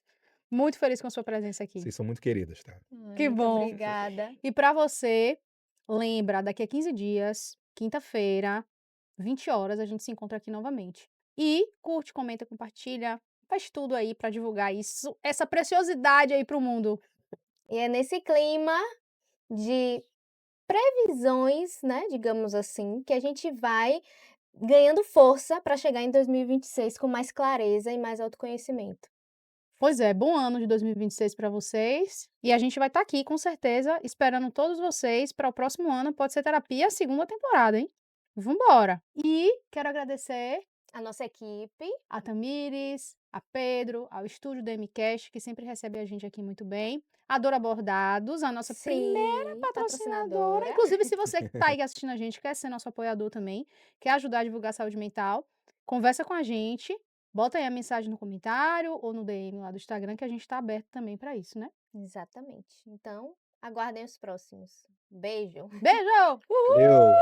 com a sua presença aqui. Vocês são muito queridas, tá. Ai, Que muito bom. obrigada. E para você, lembra, daqui a 15 dias, quinta-feira, 20 horas, a gente se encontra aqui novamente. E curte, comenta, compartilha, faz tudo aí para divulgar isso, essa preciosidade aí para o mundo. E é nesse clima de previsões, né, digamos assim, que a gente vai ganhando força para chegar em 2026 com mais clareza e mais autoconhecimento. Pois é, bom ano de 2026 para vocês. E a gente vai estar aqui, com certeza, esperando todos vocês para o próximo ano. Pode ser terapia, segunda temporada, hein? Vambora! E quero agradecer A nossa equipe, a Tamires, a Pedro, ao estúdio do MCast, que sempre recebe a gente aqui muito bem. A Dora Bordados, a nossa primeira sim, patrocinadora. patrocinadora. Inclusive, se você que está aí assistindo a gente, quer ser nosso apoiador também, quer ajudar a divulgar a saúde mental, conversa com a gente, bota aí a mensagem no comentário ou no DM lá do Instagram, que a gente está aberto também para isso, né? Exatamente. Então, aguardem os próximos. Beijo. Beijo! Valeu. Uhul!